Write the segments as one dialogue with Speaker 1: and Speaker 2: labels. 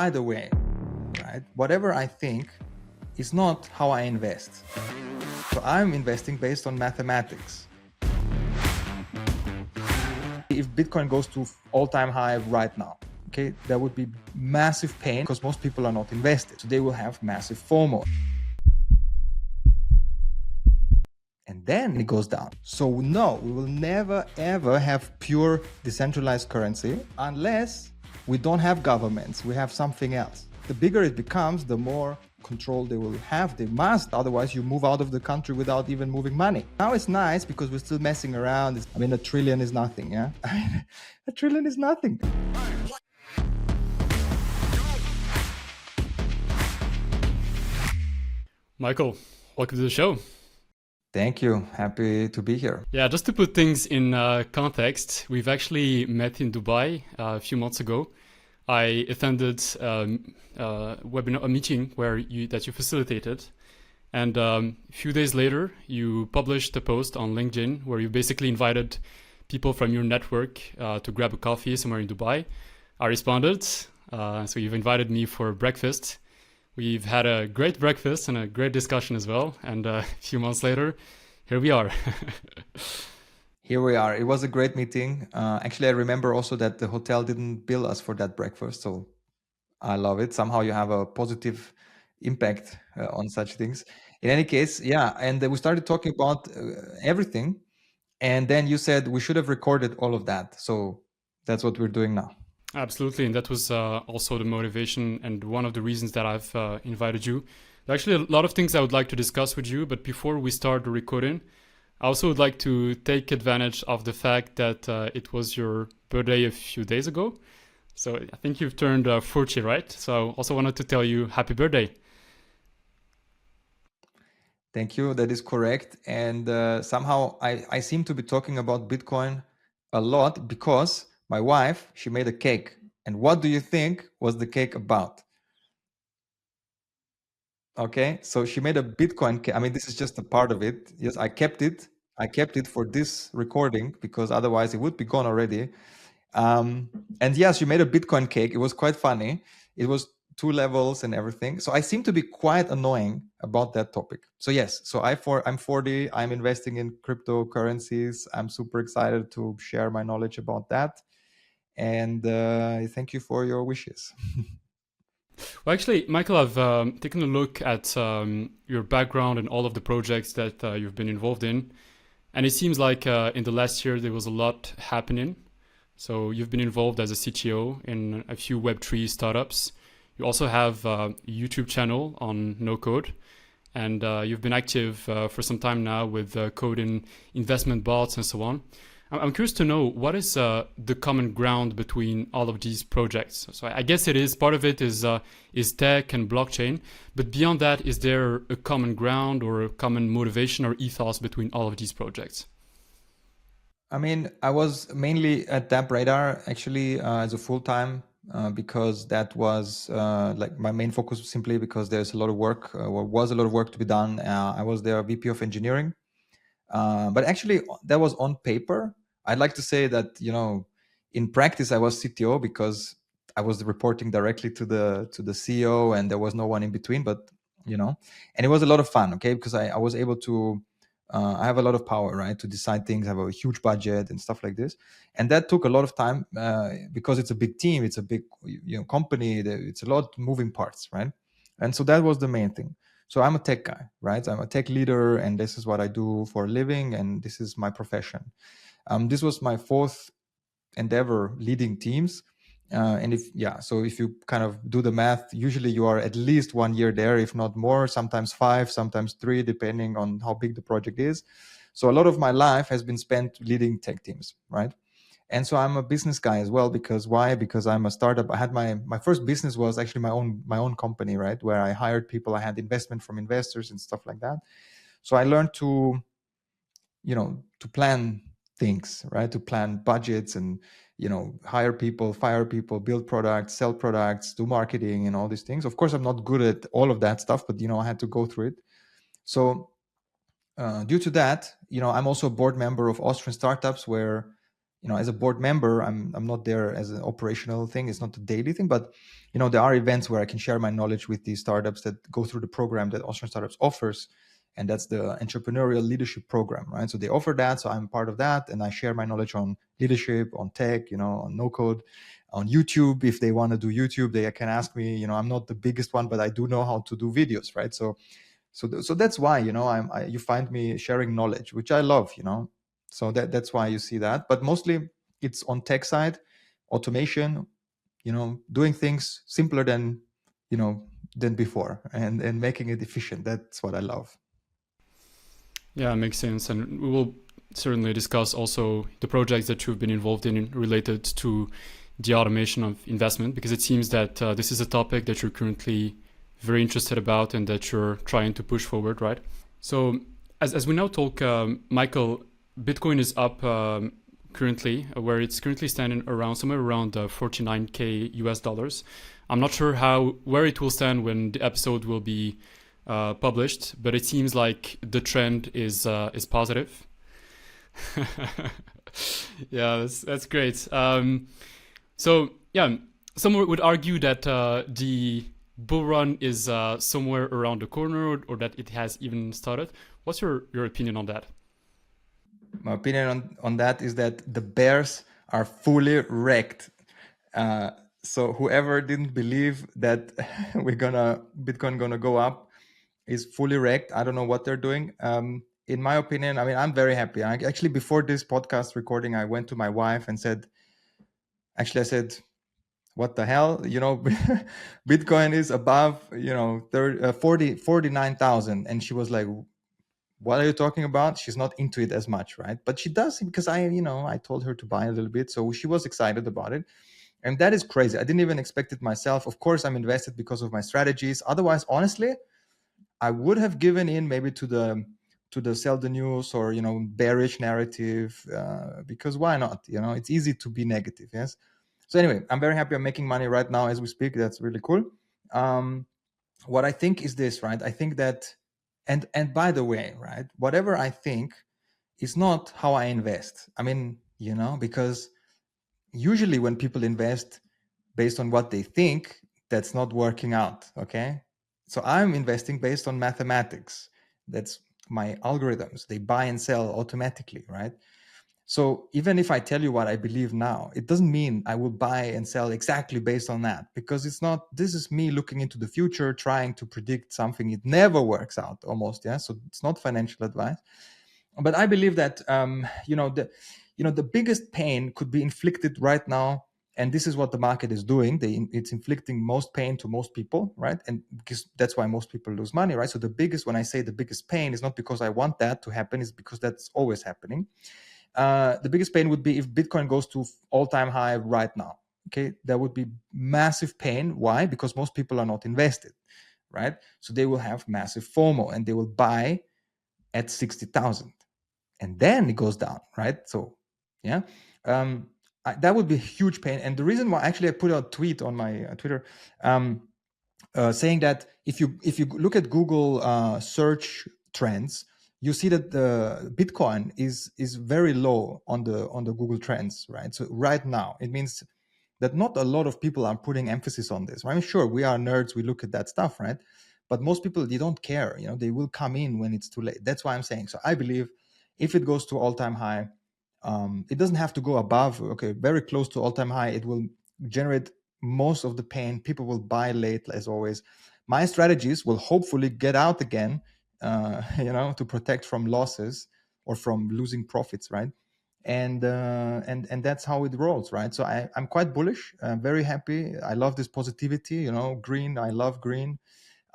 Speaker 1: by the way, right, whatever I think is not how I invest. So I'm investing based on mathematics. If Bitcoin goes to all-time high right now, okay, that would be massive pain because most people are not invested. So they will have massive FOMO. And then it goes down. So no, we will never ever have pure decentralized currency unless we don't have governments, we have something else. The bigger it becomes, the more control they will have. They must, otherwise you move out of the country without even moving money. Now it's nice because we're still messing around. I mean, $1 trillion is nothing, yeah? $1 trillion is nothing.
Speaker 2: Michael, welcome to the show.
Speaker 1: Thank you. Happy to be here.
Speaker 2: Yeah, just to put things in context, we've actually met in Dubai a few months ago. I attended a meeting that you facilitated, and a few days later, you published a post on LinkedIn where you basically invited people from your network to grab a coffee somewhere in Dubai. I responded, so you've invited me for breakfast. We've had a great breakfast and a great discussion as well. And a few months later, here we are.
Speaker 1: Here we are. It was a great meeting. Actually, I remember also that the hotel didn't bill us for that breakfast. So I love it. Somehow you have a positive impact on such things. In any case, yeah. And we started talking about everything. And then you said we should have recorded all of that. So that's what we're doing now.
Speaker 2: Absolutely, and that was also the motivation and one of the reasons that I've invited you. There are actually a lot of things I would like to discuss with you, but before we start the recording, I also would like to take advantage of the fact that it was your birthday a few days ago. So I think you've turned 40, right? So I also wanted to tell you happy birthday.
Speaker 1: Thank you, that is correct. And somehow I seem to be talking about Bitcoin a lot because my wife, she made a cake. And what do you think was the cake about? Okay, so she made a Bitcoin cake. I mean, this is just a part of it. Yes, I kept it. I kept it for this recording because otherwise it would be gone already. And yes, she made a Bitcoin cake. It was quite funny. It was 2 levels and everything. So I seem to be quite annoying about that topic. So yes, so I'm 40. I'm investing in cryptocurrencies. I'm super excited to share my knowledge about that. And thank you for your wishes.
Speaker 2: Well, actually, Michael, I've taken a look at your background and all of the projects that you've been involved in. And it seems like in the last year, there was a lot happening. So you've been involved as a CTO in a few Web3 startups. You also have a YouTube channel on no code. And you've been active for some time now with code in investment bots and so on. I'm curious to know what is the common ground between all of these projects. So I guess it is part of it is tech and blockchain, but beyond that, is there a common ground or a common motivation or ethos between all of these projects?
Speaker 1: I mean, I was mainly at DappRadar actually as a full-time because that was like my main focus, simply because there's a lot of work or was a lot of work to be done. I was their VP of engineering. But actually, that was on paper. I'd like to say that, you know, in practice, I was CTO because I was reporting directly to the CEO, and there was no one in between. But you know, and it was a lot of fun, okay, because I was able to. I have a lot of power, right, to decide things. I have a huge budget and stuff like this, and that took a lot of time because it's a big team, it's a big company. It's a lot of moving parts, right? And so that was the main thing. So I'm a tech guy, right? I'm a tech leader, and this is what I do for a living, and this is my profession. This was my 4th endeavor leading teams. And if you kind of do the math, usually you are at least 1 year there, if not more, sometimes 5, sometimes 3, depending on how big the project is. So a lot of my life has been spent leading tech teams, right? And so I'm a business guy as well, because why? Because I'm a startup. I had my first business was actually my own company, right? Where I hired people, I had investment from investors and stuff like that. So I learned to plan things, right? To plan budgets and, hire people, fire people, build products, sell products, do marketing and all these things. Of course, I'm not good at all of that stuff, but, I had to go through it. So due to that, I'm also a board member of Austrian startups where, as a board member, I'm not there as an operational thing. It's not a daily thing, but, there are events where I can share my knowledge with these startups that go through the program that Austrian Startups offers. And that's the entrepreneurial leadership program, right? So they offer that. So I'm part of that. And I share my knowledge on leadership, on tech, on no code, on YouTube. If they want to do YouTube, they can ask me. I'm not the biggest one, but I do know how to do videos, right? So that's why, you find me sharing knowledge, which I love, So that's why you see that. But mostly it's on tech side, automation, doing things simpler than before, and making it efficient. That's what I love.
Speaker 2: Yeah, makes sense. And we will certainly discuss also the projects that you've been involved in related to the automation of investment, because it seems that this is a topic that you're currently very interested about and that you're trying to push forward, right? So as we now talk, Michael, Bitcoin is up currently, where it's currently standing somewhere around 49K US dollars. I'm not sure where it will stand when the episode will be published, but it seems like the trend is positive. Yeah, that's great. So yeah, someone would argue that the bull run is somewhere around the corner, or that it has even started. What's your opinion on that?
Speaker 1: My opinion on that is that the bears are fully wrecked. So whoever didn't believe that Bitcoin gonna go up is fully wrecked. I don't know what they're doing. In my opinion, I'm very happy. Actually, before this podcast recording, I went to my wife and said, what the hell? Bitcoin is above, 49,000. And she was like, what are you talking about? She's not into it as much, right? But she does, because I told her to buy a little bit. So she was excited about it. And that is crazy. I didn't even expect it myself. Of course, I'm invested because of my strategies. Otherwise, honestly, I would have given in maybe to the sell the news or, bearish narrative, because why not? It's easy to be negative. Yes. So anyway, I'm very happy I'm making money right now as we speak. That's really cool. What I think is this, right? I think that, and by the way, right, whatever I think is not how I invest. Because usually when people invest based on what they think, that's not working out. Okay. So I'm investing based on mathematics. That's my algorithms. They buy and sell automatically, right? So even if I tell you what I believe now, it doesn't mean I will buy and sell exactly based on that, because this is me looking into the future, trying to predict something. It never works out almost. Yeah. So it's not financial advice, but I believe that, the biggest pain could be inflicted right now. And this is what the market is doing. It's inflicting most pain to most people, right? And because that's why most people lose money, right? So when I say the biggest pain, is not because I want that to happen, it's because that's always happening. The biggest pain would be if Bitcoin goes to all-time high right now. Okay, that would be massive pain. Why? Because most people are not invested, right? So they will have massive FOMO and they will buy at 60,000, and then it goes down, right? So, yeah, that would be a huge pain. And the reason why, actually, I put a tweet on my Twitter saying that if you look at Google search trends, you see that the Bitcoin is very low on the Google Trends, right? So right now, it means that not a lot of people are putting emphasis on this. Sure, we are nerds, we look at that stuff, right? But most people, they don't care. They will come in when it's too late. That's why I'm saying. So I believe if it goes to all-time high, it doesn't have to go above. Okay, very close to all-time high, it will generate most of the pain. People will buy late, as always. My strategies will hopefully get out again, to protect from losses or from losing profits, right? And that's how it rolls, right? So I'm quite bullish. I'm very happy. I love this positivity. Green. I love green,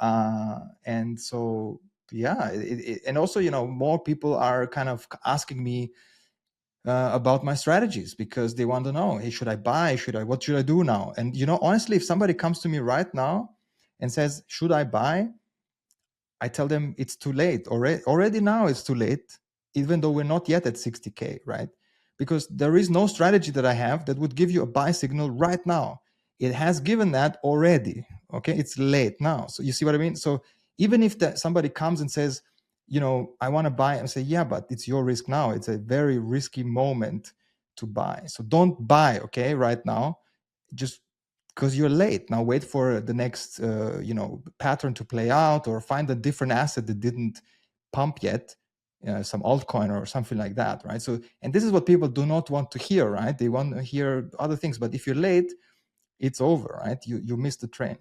Speaker 1: and so yeah. And also, more people are kind of asking me about my strategies, because they want to know, hey, should I buy? What should I do now? And honestly, if somebody comes to me right now and says, should I buy? I tell them it's too late. Already now it's too late, even though we're not yet at 60K, right? Because there is no strategy that I have that would give you a buy signal right now. It has given that already. Okay, it's late now. So you see what I mean? So even if somebody comes and says, I want to buy, and say, yeah, but it's your risk now. It's a very risky moment to buy. So don't buy, okay, right now. Just because you're late. Now wait for the next pattern to play out, or find a different asset that didn't pump yet, some altcoin or something like that, right? So, and this is what people do not want to hear, right? They want to hear other things, but if you're late, it's over, right? You missed the train.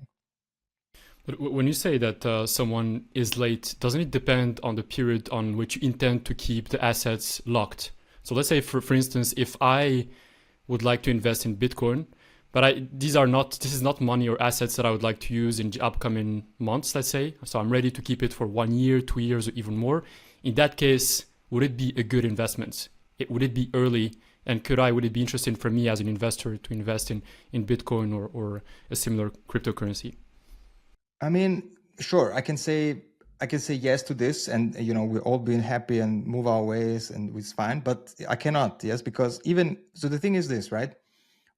Speaker 2: But when you say that someone is late, doesn't it depend on the period on which you intend to keep the assets locked? So let's say, for instance, if I would like to invest in Bitcoin, but this is not money or assets that I would like to use in the upcoming months, let's say. So I'm ready to keep it for 1 year, 2 years, or even more. In that case, would it be a good investment? Would it be early? And would it be interesting for me as an investor to invest in Bitcoin or a similar cryptocurrency?
Speaker 1: I mean, sure, I can say yes to this, and we're all being happy and move our ways, and it's fine. But I cannot, yes, because the thing is this, right?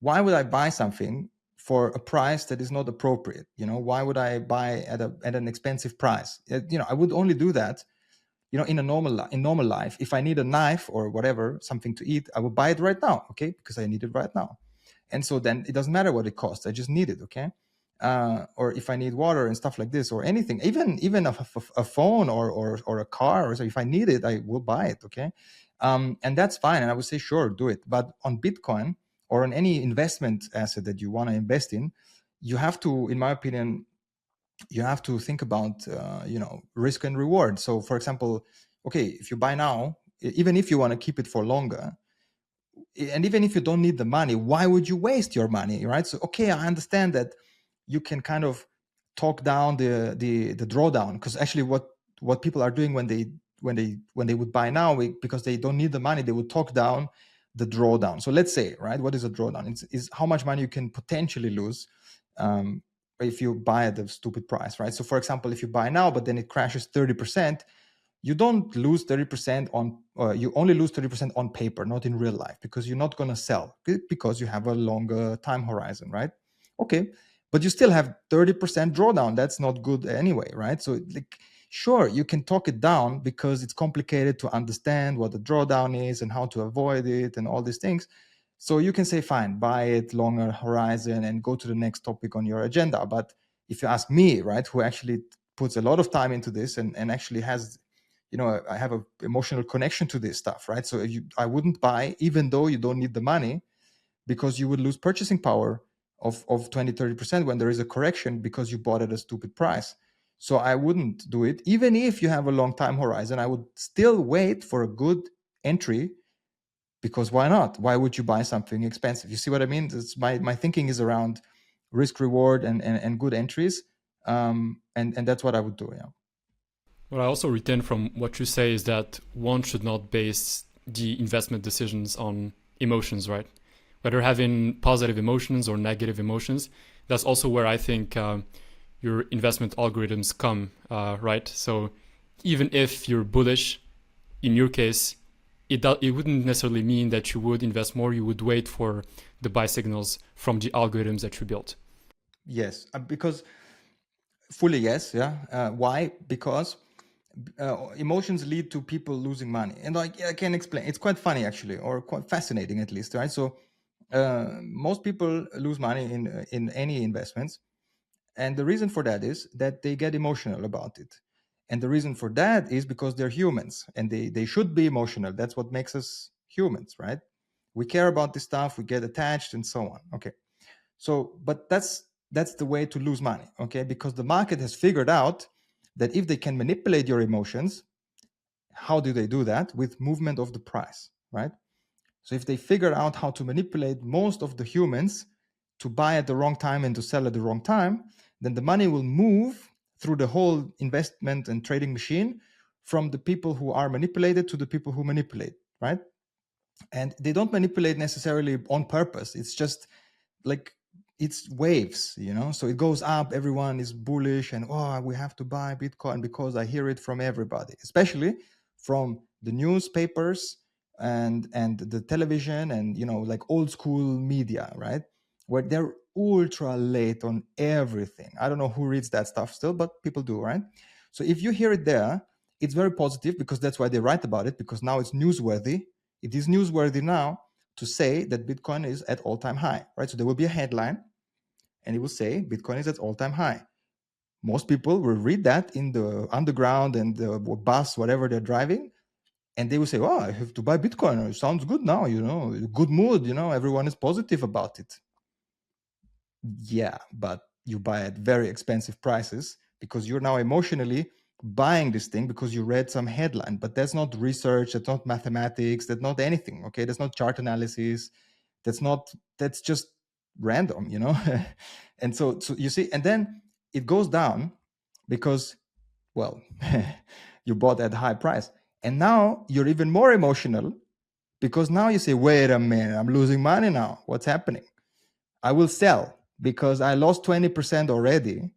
Speaker 1: Why would I buy something for a price that is not appropriate? Why would I buy at an expensive price? I would only do that, in normal life. If I need a knife or whatever, something to eat, I will buy it right now, okay, because I need it right now. And so then it doesn't matter what it costs. I just need it, okay? Or if I need water and stuff like this, or anything, even a phone or a car, or so, if I need it, I will buy it, okay? And that's fine. And I would say, sure, do it. But on Bitcoin or on any investment asset that you want to invest in, you have to, in my opinion, you have to think about risk and reward. So, for example, okay, if you buy now, even if you want to keep it for longer, and even if you don't need the money, why would you waste your money, right? So, okay, I understand that you can kind of talk down the drawdown, because actually what people are doing when they would buy now, because they don't need the money, they would talk down the drawdown. So let's say, right, what is a drawdown? It's how much money you can potentially lose if you buy at the stupid price, right? So for example, if you buy now but then it crashes 30%, you don't lose 30% on, you only lose 30% on paper, not in real life, because you're not going to sell, because you have a longer time horizon, right? Okay, but you still have 30% drawdown. That's not good anyway, right? So sure, you can talk it down because it's complicated to understand what the drawdown is and how to avoid it and all these things. So you can say, fine, buy it longer horizon and go to the next topic on your agenda. But if you ask me, right, who actually puts a lot of time into this and actually has, I have an emotional connection to this stuff, right? So I wouldn't buy, even though you don't need the money, because you would lose purchasing power of 20, 30% when there is a correction because you bought at a stupid price. So I wouldn't do it. Even if you have a long time horizon, I would still wait for a good entry, because why not? Why would you buy something expensive? You see what I mean? It's my thinking is around risk reward and good entries. And that's what I would do, yeah.
Speaker 2: What I also retain from what you say is that one should not base the investment decisions on emotions, right? Whether having positive emotions or negative emotions, that's also where I think your investment algorithms come, right? So even if you're bullish, in your case, it wouldn't necessarily mean that you would invest more. You would wait for the buy signals from the algorithms that you built.
Speaker 1: Yes, because fully yes, yeah. Why? Because emotions lead to people losing money, and I can explain. It's quite funny actually, or quite fascinating at least, right? So most people lose money in any investments, and the reason for that is that they get emotional about it, and the reason for that is because they're humans, and they should be emotional. That's what makes us humans, right? We care about this stuff, we get attached, and so on. Okay, so but that's the way to lose money, okay? Because the market has figured out that if they can manipulate your emotions, how do they do that? With movement of the price, right? So if they figure out how to manipulate most of the humans to buy at the wrong time and to sell at the wrong time, then the money will move through the whole investment and trading machine from the people who are manipulated to the people who manipulate, right? And they don't manipulate necessarily on purpose. It's just like, it's waves, so it goes up, everyone is bullish, and we have to buy Bitcoin because I hear it from everybody, especially from the newspapers and the television and like old school media, right, where they're ultra late on everything. I don't know who reads that stuff still, but people do, right? So if you hear it there, it's very positive, because that's why they write about it, because now it's newsworthy. It is newsworthy now to say that Bitcoin is at all-time high, right? So there will be a headline, and it will say Bitcoin is at all-time high. Most people will read that in the underground and the bus, whatever they're driving, and they will say, "Oh, I have to buy Bitcoin. It sounds good now, good mood, everyone is positive about it." Yeah, but you buy at very expensive prices because you're now emotionally buying this thing because you read some headline. But that's not research, that's not mathematics, that's not anything. Okay, that's not chart analysis. That's just random, And so you see, and then it goes down because, well, you bought at a high price, and now you're even more emotional because now you say, wait a minute, I'm losing money now. What's happening? I will sell because I lost 20% already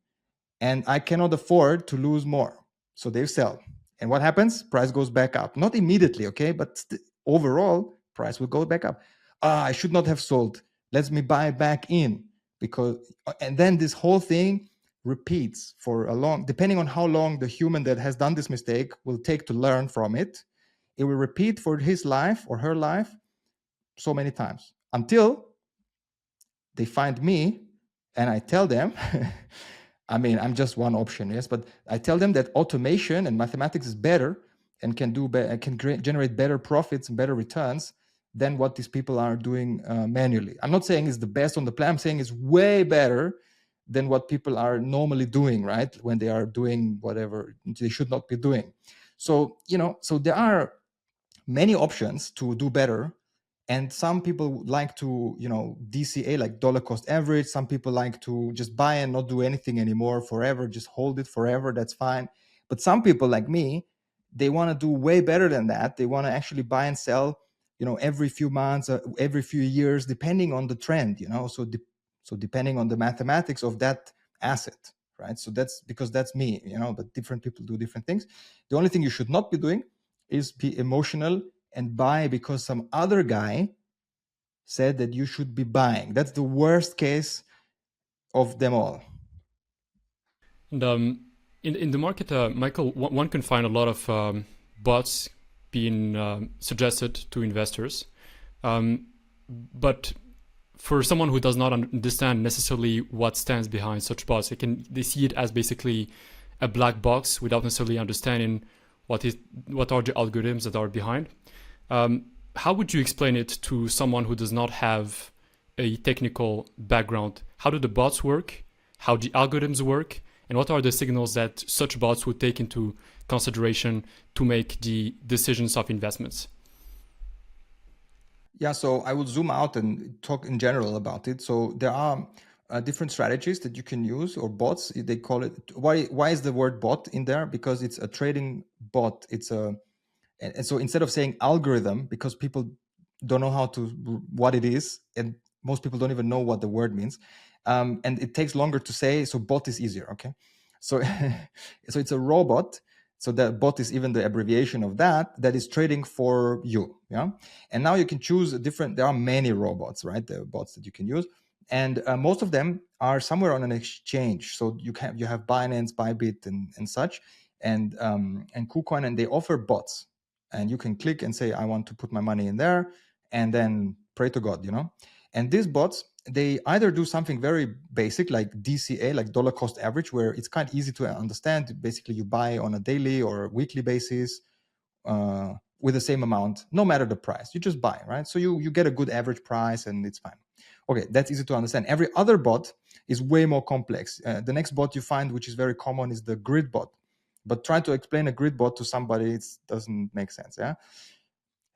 Speaker 1: and I cannot afford to lose more. So they sell. And what happens? Price goes back up. Not immediately, okay? But overall, price will go back up. I should not have sold. Let me buy back in because, and then this whole thing repeats for a long, depending on how long the human that has done this mistake will take to learn from it. It will repeat for his life or her life so many times until they find me and I tell them, I mean, I'm just one option, yes, but I tell them that automation and mathematics is better and can generate better profits and better returns than what these people are doing manually. I'm not saying it's the best on the planet. I'm saying it's way better than what people are normally doing, right? When they are doing whatever they should not be doing. So, so there are many options to do better, and some people like to DCA, like dollar cost average. Some people like to just buy and not do anything anymore forever, just hold it forever. That's fine. But some people like me, they want to do way better than that. They want to actually buy and sell every few months, every few years, depending on the trend, so depending on the mathematics of that asset, right? So that's because that's me, but different people do different things. The only thing you should not be doing is be emotional and buy because some other guy said that you should be buying. That's the worst case of them all.
Speaker 2: And in the market, Michael, one can find a lot of bots being suggested to investors. But for someone who does not understand necessarily what stands behind such bots, they see it as basically a black box without necessarily understanding what are the algorithms that are behind. How would you explain it to someone who does not have a technical background? How do the bots work? How the algorithms work? And what are the signals that such bots would take into consideration to make the decisions of investments?
Speaker 1: Yeah, so I will zoom out and talk in general about it. So there are different strategies that you can use, or bots, they call it. Why is the word bot in there? Because it's a trading bot. And so instead of saying algorithm, because people don't know what it is, and most people don't even know what the word means, and it takes longer to say, so bot is easier, okay? So, so it's a robot. So that bot is even the abbreviation of that is trading for you, yeah? And now you can choose there are many robots, right? There are bots that you can use. And most of them are somewhere on an exchange. So you have Binance, Bybit, and such, and KuCoin, and they offer bots. And you can click and say, I want to put my money in there, and then pray to God, And these bots, they either do something very basic like DCA, like dollar cost average, where it's kind of easy to understand. Basically, you buy on a daily or weekly basis with the same amount, no matter the price. You just buy, right? So you get a good average price and it's fine. Okay, that's easy to understand. Every other bot is way more complex. The next bot you find, which is very common, is the grid bot. But trying to explain a grid bot to somebody, it doesn't make sense, yeah?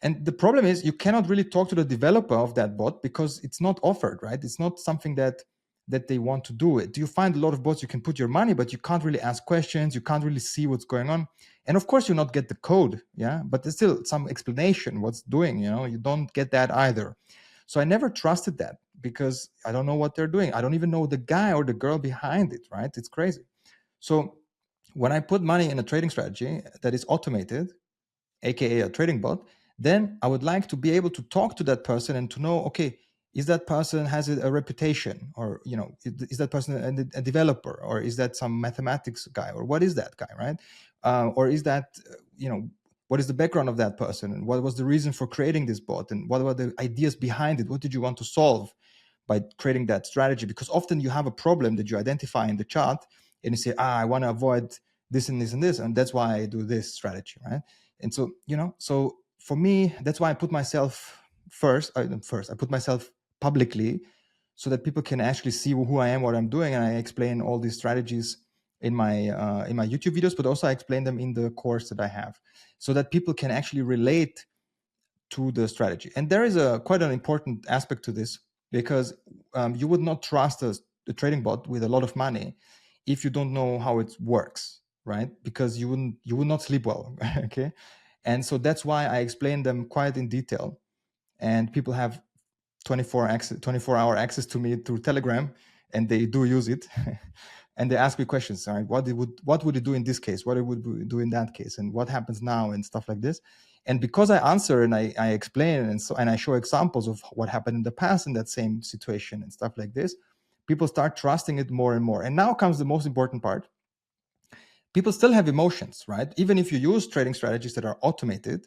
Speaker 1: And the problem is you cannot really talk to the developer of that bot because it's not offered, right? It's not something that they want to do it. You find a lot of bots you can put your money, but you can't really ask questions. You can't really see what's going on. And of course, you not get the code, yeah? But there's still some explanation what's doing, you don't get that either. So I never trusted that because I don't know what they're doing. I don't even know the guy or the girl behind it, right? It's crazy. So when I put money in a trading strategy that is automated, aka a trading bot, then I would like to be able to talk to that person and to know, okay, is that person has a reputation, or is that person a developer, or is that some mathematics guy, or what is that guy, right? Or is that what is the background of that person, and what was the reason for creating this bot, and what were the ideas behind it? What did you want to solve by creating that strategy, because often you have a problem that you identify in the chart and you say, I want to avoid this and this and this, and that's why I do this strategy, right? And so, so for me, that's why I put myself first. I put myself publicly so that people can actually see who I am, what I'm doing, and I explain all these strategies in my YouTube videos, but also I explain them in the course that I have, so that people can actually relate to the strategy. And there is quite an important aspect to this, because you would not trust a trading bot with a lot of money if you don't know how it works, right? Because you would not sleep well, okay? And so that's why I explain them quite in detail, and people have 24-hour access to me through Telegram, and they do use it. And they ask me questions, right? What would you do in this case? What would you do in that case? And what happens now, and stuff like this. And because I answer and I explain and I show examples of what happened in the past in that same situation and stuff like this, people start trusting it more and more. And now comes the most important part. People still have emotions, right? Even if you use trading strategies that are automated,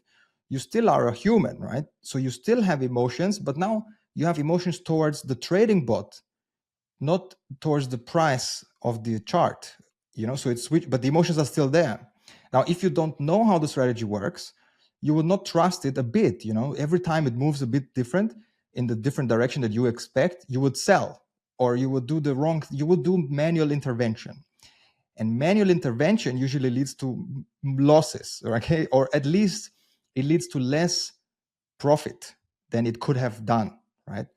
Speaker 1: you still are a human, right? So you still have emotions, but now you have emotions towards the trading bot, not towards the price of the chart, so it's switch, but the emotions are still there. Now, if you don't know how the strategy works, you will not trust it a bit. Every time it moves a bit different in the different direction that you expect, you would sell, or you would do you would do manual intervention. And manual intervention usually leads to losses, okay? Or at least it leads to less profit than it could have done, right?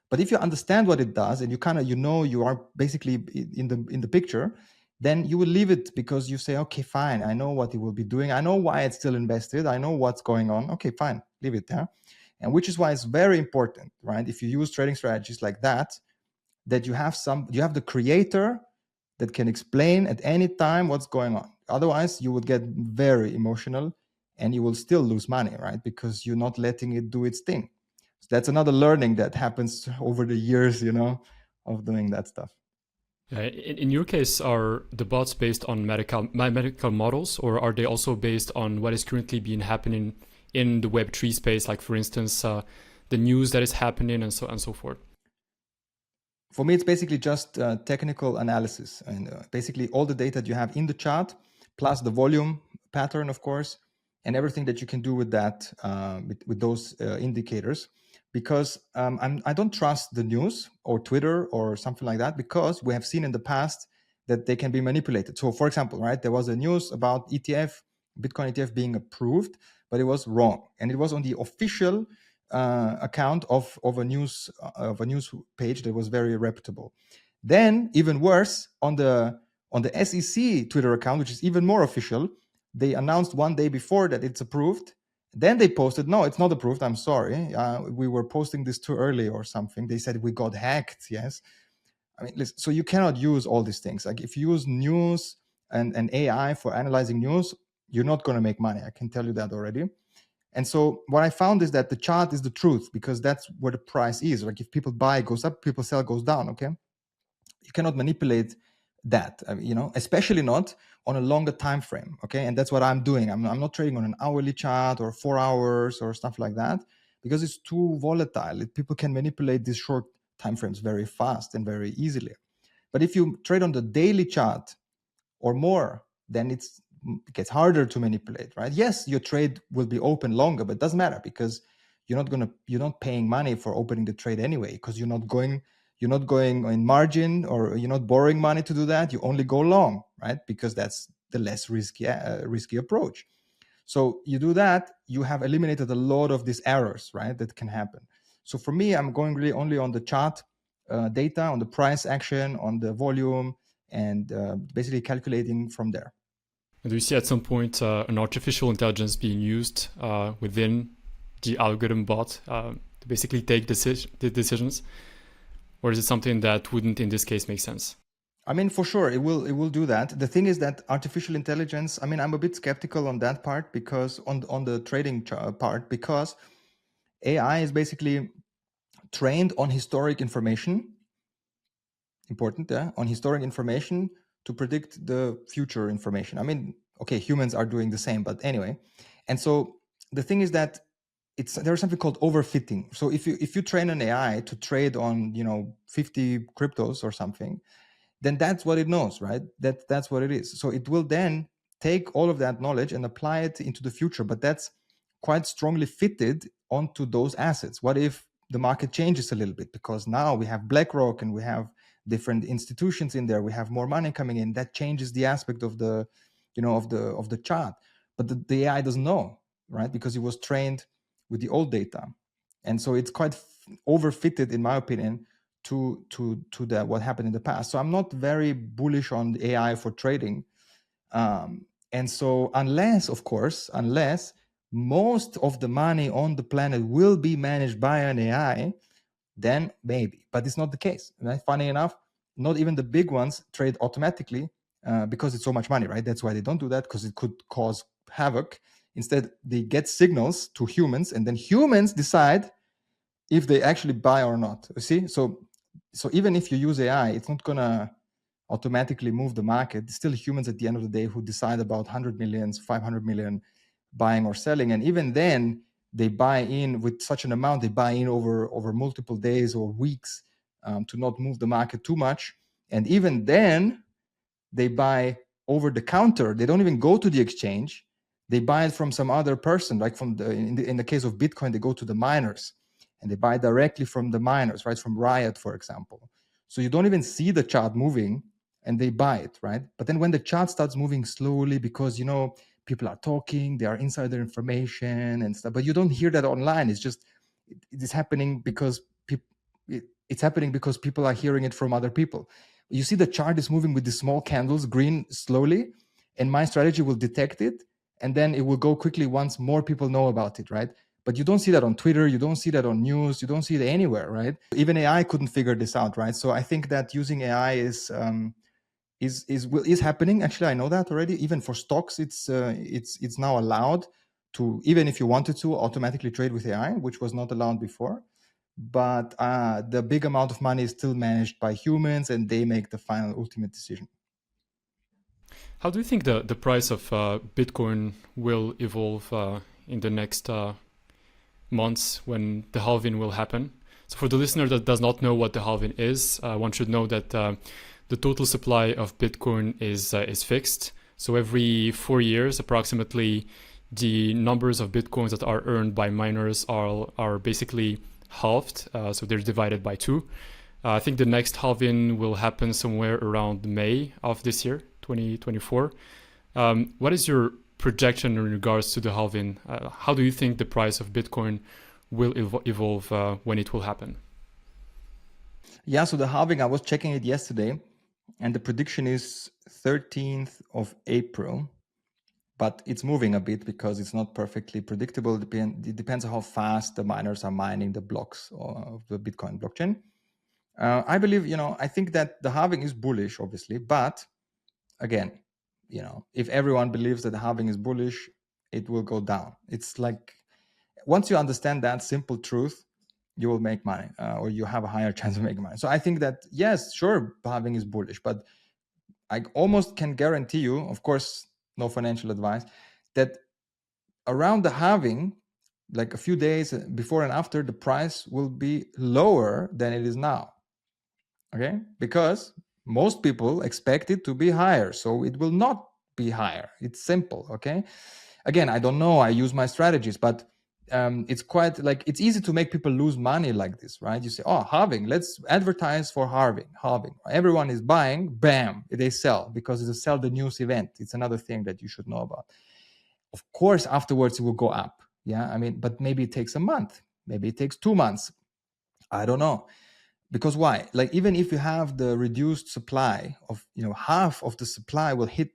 Speaker 1: But if you understand what it does, and you are basically in the picture, then you will leave it, because you say, okay, fine, I know what it will be doing. I know why it's still invested. I know what's going on. Okay, fine, leave it there. And which is why it's very important, right? If you use trading strategies like that you have the creator that can explain at any time what's going on. Otherwise, you would get very emotional and you will still lose money, right? Because you're not letting it do its thing. So that's another learning that happens over the years, of doing that stuff.
Speaker 2: In your case, are the bots based on medical models, or are they also based on what is currently being happening in the Web3 space, like, for instance, the news that is happening and so forth?
Speaker 1: For me, it's basically just technical analysis, and basically all the data that you have in the chart, plus the volume pattern, of course, and everything that you can do with that, with those indicators. Because I don't trust the news or Twitter or something like that, because we have seen in the past that they can be manipulated. So, for example, right, there was a news about Bitcoin ETF being approved, but it was wrong, and it was on the official account of a news page that was very reputable. Then, even worse, on the SEC Twitter account, which is even more official, they announced one day before that it's approved. Then they posted, no, it's not approved. I'm sorry. We were posting this too early or something. They said we got hacked. Yes. I mean, listen, so you cannot use all these things. Like, if you use news and AI for analyzing news, you're not going to make money. I can tell you that already. And so what I found is that the chart is the truth, because that's where the price is. Like, if people buy, it goes up, people sell, it goes down. Okay. You cannot manipulate that, especially not on a longer time frame. Okay. And that's what I'm doing. I'm not trading on an hourly chart or 4 hours or stuff like that, because it's too volatile. People can manipulate these short time frames very fast and very easily. But if you trade on the daily chart or more, then it gets harder to manipulate, right? Yes, your trade will be open longer, but it doesn't matter, because you're not paying money for opening the trade anyway, because you're not going in margin, or you're not borrowing money to do that. You only go long, right? Because that's the less risky approach. So you do that, you have eliminated a lot of these errors, right, that can happen. So for me, I'm going really only on the chart data, on the price action, on the volume, and basically calculating from there.
Speaker 2: Do you see at some point an artificial intelligence being used within the algorithm bot to basically take the decisions? Or is it something that wouldn't, in this case, make sense?
Speaker 1: I mean, for sure, it will do that. The thing is that artificial intelligence, I mean, I'm a bit skeptical on that part, because on the trading part, because AI is basically trained on historic information. Important, yeah? On historic information to predict the future information. I mean, okay, humans are doing the same, but anyway. And so the thing is that there's something called overfitting. So if you train an AI to trade on 50 cryptos or something, then that's what it knows, right? That's what it is. So it will then take all of that knowledge and apply it into the future, but that's quite strongly fitted onto those assets. What if the market changes a little bit, because now we have BlackRock and we have different institutions in there, we have more money coming in, that changes the aspect of the of the chart. But the AI doesn't know, right? Because it was trained with the old data, and so it's quite overfitted, in my opinion, to the what happened in the past. So I'm not very bullish on the AI for trading. And so unless most of the money on the planet will be managed by an AI, then maybe. But it's not the case. Right? Funny enough, not even the big ones trade automatically because it's so much money, right? That's why they don't do that, because it could cause havoc. Instead, they get signals to humans, and then humans decide if they actually buy or not. You see? So even if you use AI, it's not gonna automatically move the market. It's still humans at the end of the day who decide about 100 million, 500 million buying or selling. And even then, they buy in with such an amount, they buy in over multiple days or weeks to not move the market too much. And even then, they buy over the counter. They don't even go to the exchange. They buy it from some other person, like in the case of Bitcoin, they go to the miners and they buy directly from the miners, right? From Riot, for example. So you don't even see the chart moving and they buy it, right? But then when the chart starts moving slowly, because, people are talking, they are insider information and stuff, but you don't hear that online. It's just, it's happening because it's happening because people are hearing it from other people. You see the chart is moving with the small candles, green slowly, and my strategy will detect it, and then it will go quickly once more people know about it, right? But you don't see that on Twitter, you don't see that on news, you don't see it anywhere, right? Even AI couldn't figure this out, right? So I think that using AI is happening. Actually, I know that already. Even for stocks, it's now allowed to, even if you wanted to, automatically trade with AI, which was not allowed before. But the big amount of money is still managed by humans, and they make the final ultimate decision.
Speaker 2: How do you think the price of Bitcoin will evolve in the next months when the halving will happen? So for the listener that does not know what the halving is, one should know that the total supply of Bitcoin is fixed. So every 4 years, approximately, the numbers of Bitcoins that are earned by miners are basically halved. So they're divided by 2. I think the next halving will happen somewhere around May of this year, 2024. What is your projection in regards to the halving? How do you think the price of Bitcoin will evolve when it will happen?
Speaker 1: Yeah, so the halving, I was checking it yesterday, and the prediction is 13th of April, but it's moving a bit because it's not perfectly predictable. It depends on how fast the miners are mining the blocks of the Bitcoin blockchain. I believe, I think that the halving is bullish, obviously, but again, if everyone believes that the halving is bullish, it will go down. It's like, once you understand that simple truth, you will make money, or you have a higher chance of making money. So I think that, yes, sure, halving is bullish, but I almost can guarantee you, of course, no financial advice, that around the halving, like a few days before and after, the price will be lower than it is now. Okay, because most people expect it to be higher, so it will not be higher. It's simple. Okay, again, I don't know, I use my strategies, but it's quite like, it's easy to make people lose money like this, right? You say, oh, halving, let's advertise for halving. Everyone is buying, bam, they sell, because it's a sell the news event. It's another thing that you should know about. Of course, afterwards it will go up. Yeah, I mean, but maybe it takes a month, maybe it takes 2 months. I don't know. Because why? Like, even if you have the reduced supply of, half of the supply will hit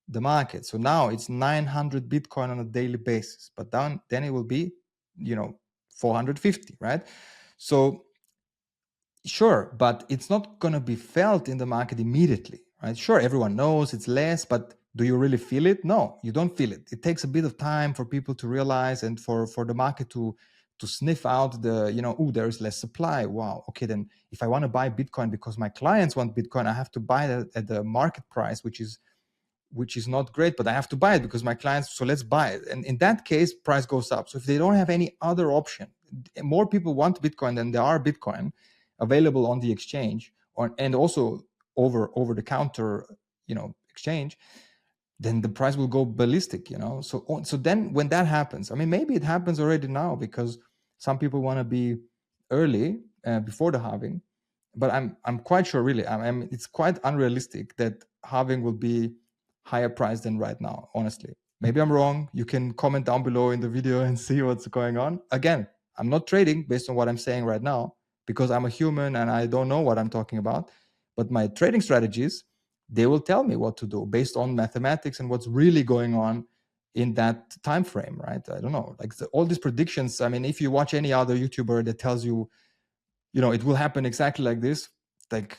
Speaker 1: the market. So now it's 900 Bitcoin on a daily basis, but then it will be, 450, right? So sure, but it's not going to be felt in the market immediately, right? Sure, everyone knows it's less, but do you really feel it? No, you don't feel it. It takes a bit of time for people to realize, and for the market to sniff out the, there is less supply. Wow, okay, then if I want to buy Bitcoin because my clients want Bitcoin, I have to buy that at the market price, which is which is not great, but I have to buy it because my clients, so let's buy it. And in that case, price goes up. So if they don't have any other option, more people want Bitcoin than there are Bitcoin available on the exchange, and also over the counter, exchange, then the price will go ballistic, So then when that happens, I mean, maybe it happens already now because some people want to be early before the halving, but I'm quite sure, really, it's quite unrealistic that halving will be higher price than right now, honestly. Maybe I'm wrong. You can comment down below in the video and see what's going on. Again, I'm not trading based on what I'm saying right now because I'm a human and I don't know what I'm talking about. But my trading strategies, they will tell me what to do based on mathematics and what's really going on in that time frame, right? I don't know, like all these predictions. I mean, if you watch any other YouTuber that tells you, it will happen exactly like this, like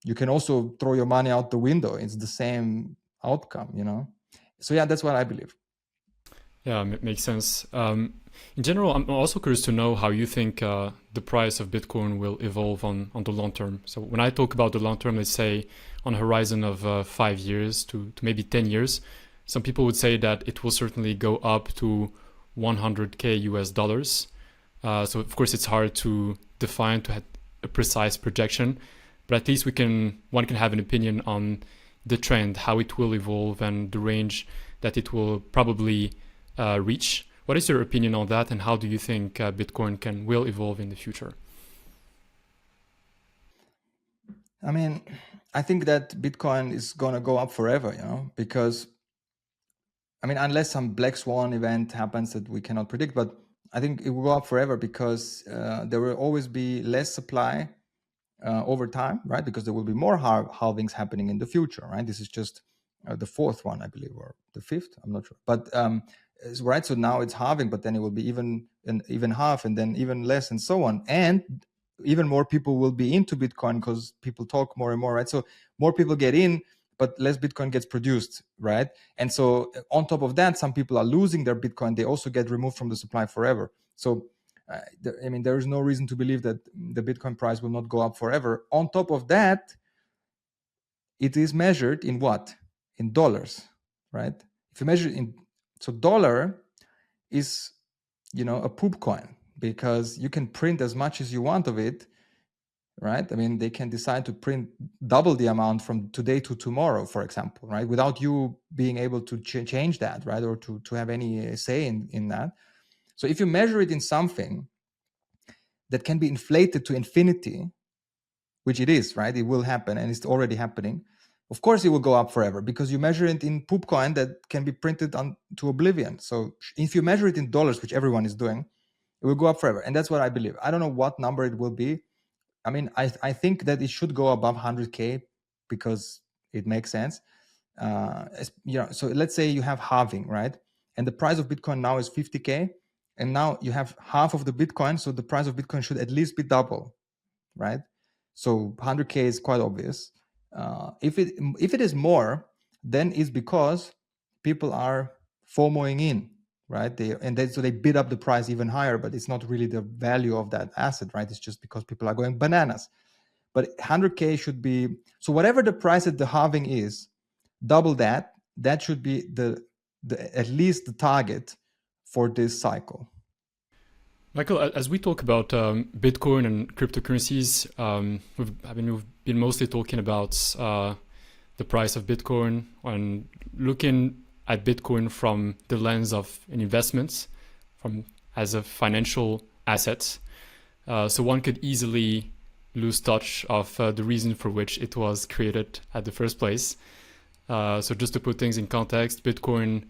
Speaker 1: you can also throw your money out the window. It's the same outcome. So yeah, that's what I believe.
Speaker 2: Yeah, makes sense. In general, I'm also curious to know how you think the price of Bitcoin will evolve on the long term. So when I talk about the long term, let's say on a horizon of 5 years to maybe 10 years, some people would say that it will certainly go up to 100K US dollars. So of course it's hard to define, to have a precise projection, but at least one can have an opinion on the trend, how it will evolve, and the range that it will probably reach. What is your opinion on that, and how do you think Bitcoin will evolve in the future?
Speaker 1: I mean, I think that Bitcoin is gonna go up forever, because I mean, unless some black swan event happens that we cannot predict, but I think it will go up forever because there will always be less supply over time, right? Because there will be more halvings happening in the future, right? This is just the fourth one, I believe, or the fifth. I'm not sure, but right. So now it's halving, but then it will be even half, and then even less, and so on. And even more people will be into Bitcoin because people talk more and more, right? So more people get in, but less Bitcoin gets produced, right? And so on top of that, some people are losing their Bitcoin. They also get removed from the supply forever. So I mean, there is no reason to believe that the Bitcoin price will not go up forever. On top of that, it is measured in what? In dollars, right? If you measure so dollar is, a poop coin because you can print as much as you want of it, right? I mean, they can decide to print double the amount from today to tomorrow, for example, right? Without you being able to change that, right? Or to have any say in that. So if you measure it in something that can be inflated to infinity, which it is, right? It will happen, and it's already happening. Of course, it will go up forever because you measure it in poop coin that can be printed to oblivion. So if you measure it in dollars, which everyone is doing, it will go up forever. And that's what I believe. I don't know what number it will be. I mean, I think that it should go above 100K because it makes sense. So let's say you have halving, right? And the price of Bitcoin now is 50K. And now you have half of the Bitcoin. So the price of Bitcoin should at least be double, right? So 100K is quite obvious. If it is more, then it's because people are FOMOing in, right? So they bid up the price even higher, but it's not really the value of that asset, right? It's just because people are going bananas. But 100K should be, so whatever the price at the halving is, double that. That should be the at least the target for this cycle.
Speaker 2: Michael, as we talk about Bitcoin and cryptocurrencies, we've been mostly talking about the price of Bitcoin and looking at Bitcoin from the lens of an investment, as a financial asset. So one could easily lose touch of the reason for which it was created at the first place. So just to put things in context, Bitcoin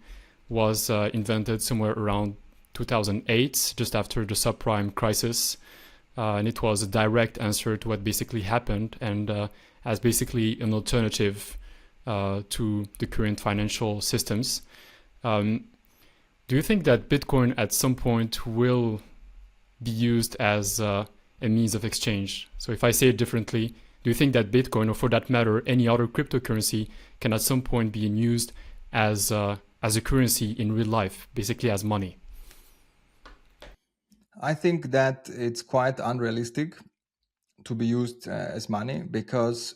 Speaker 2: was invented somewhere around 2008, just after the subprime crisis. And it was a direct answer to what basically happened, and as basically an alternative to the current financial systems. Do you think that Bitcoin at some point will be used as a means of exchange? So if I say it differently, do you think that Bitcoin, or for that matter, any other cryptocurrency, can at some point be used as a currency in real life, basically as money?
Speaker 1: I think that it's quite unrealistic to be used as money because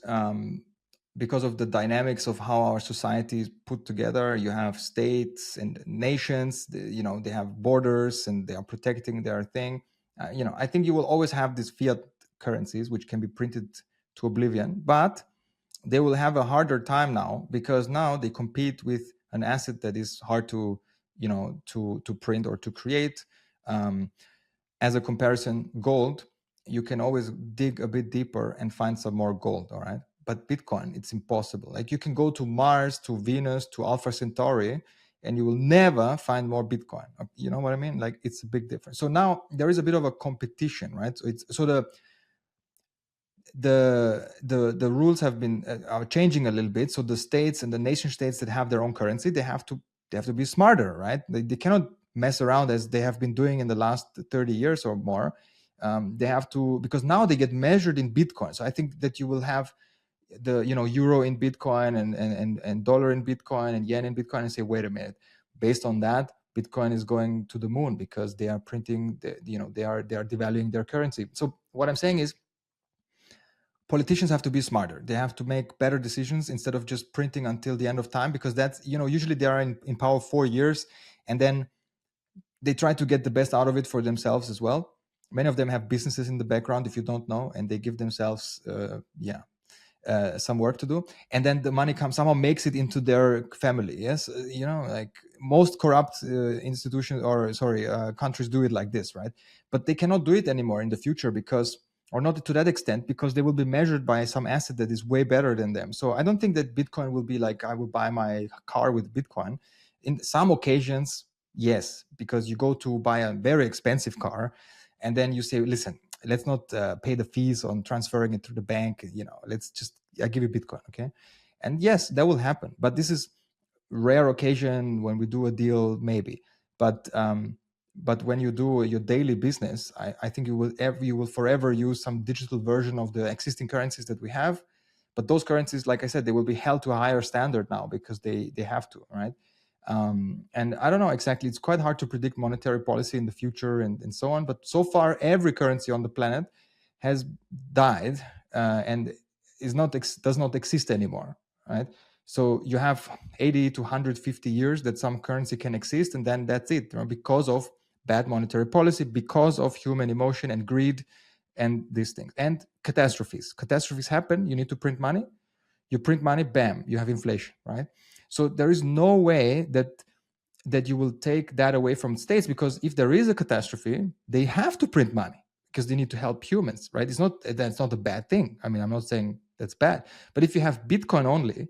Speaker 1: because of the dynamics of how our society is put together, you have states and nations, they have borders and they are protecting their thing. I think you will always have these fiat currencies which can be printed to oblivion, but they will have a harder time now because now they compete with an asset that is hard to to print or to create. As a comparison, gold, you can always dig a bit deeper and find some more gold, all right? But Bitcoin, it's impossible. Like you can go to Mars, to Venus, to Alpha Centauri, and you will never find more Bitcoin. You know what I mean? Like it's a big difference. So now there is a bit of a competition, right? So the rules have been are changing a little bit. So the states and the nation states that have their own currency, they have to be smarter, right? They cannot mess around as they have been doing in the last 30 years or more. They have to, because now they get measured in Bitcoin. So I think that you will have the euro in Bitcoin and dollar in Bitcoin and yen in Bitcoin, and say, wait a minute, based on that, Bitcoin is going to the moon because they are printing they are devaluing their currency. So what I'm saying is, politicians have to be smarter. They have to make better decisions instead of just printing until the end of time, because that's, usually they are in power 4 years and then they try to get the best out of it for themselves as well. Many of them have businesses in the background, if you don't know, and they give themselves some work to do, and then the money somehow makes it into their family. Yes, like most corrupt institutions, or countries do it like this, right? But they cannot do it anymore in the future because, or not to that extent, because they will be measured by some asset that is way better than them. So I don't think that Bitcoin will be like, I will buy my car with Bitcoin. In some occasions, yes, because you go to buy a very expensive car and then you say, listen, let's not pay the fees on transferring it to the bank. Let's just, I give you Bitcoin, okay? And yes, that will happen. But this is rare occasion when we do a deal, maybe. But when you do your daily business, I think you will forever use some digital version of the existing currencies that we have. But those currencies, like I said, they will be held to a higher standard now because they have to, right? And I don't know exactly. It's quite hard to predict monetary policy in the future and so on. But so far, every currency on the planet has died and does not exist anymore, right? So you have 80 to 150 years that some currency can exist, and then that's it, because of bad monetary policy, because of human emotion and greed and these things. And catastrophes. Catastrophes happen. You need to print money. You print money, bam, you have inflation, right? So there is no way that you will take that away from states, because if there is a catastrophe, they have to print money because they need to help humans, right? That's not a bad thing. I mean, I'm not saying that's bad, but if you have Bitcoin only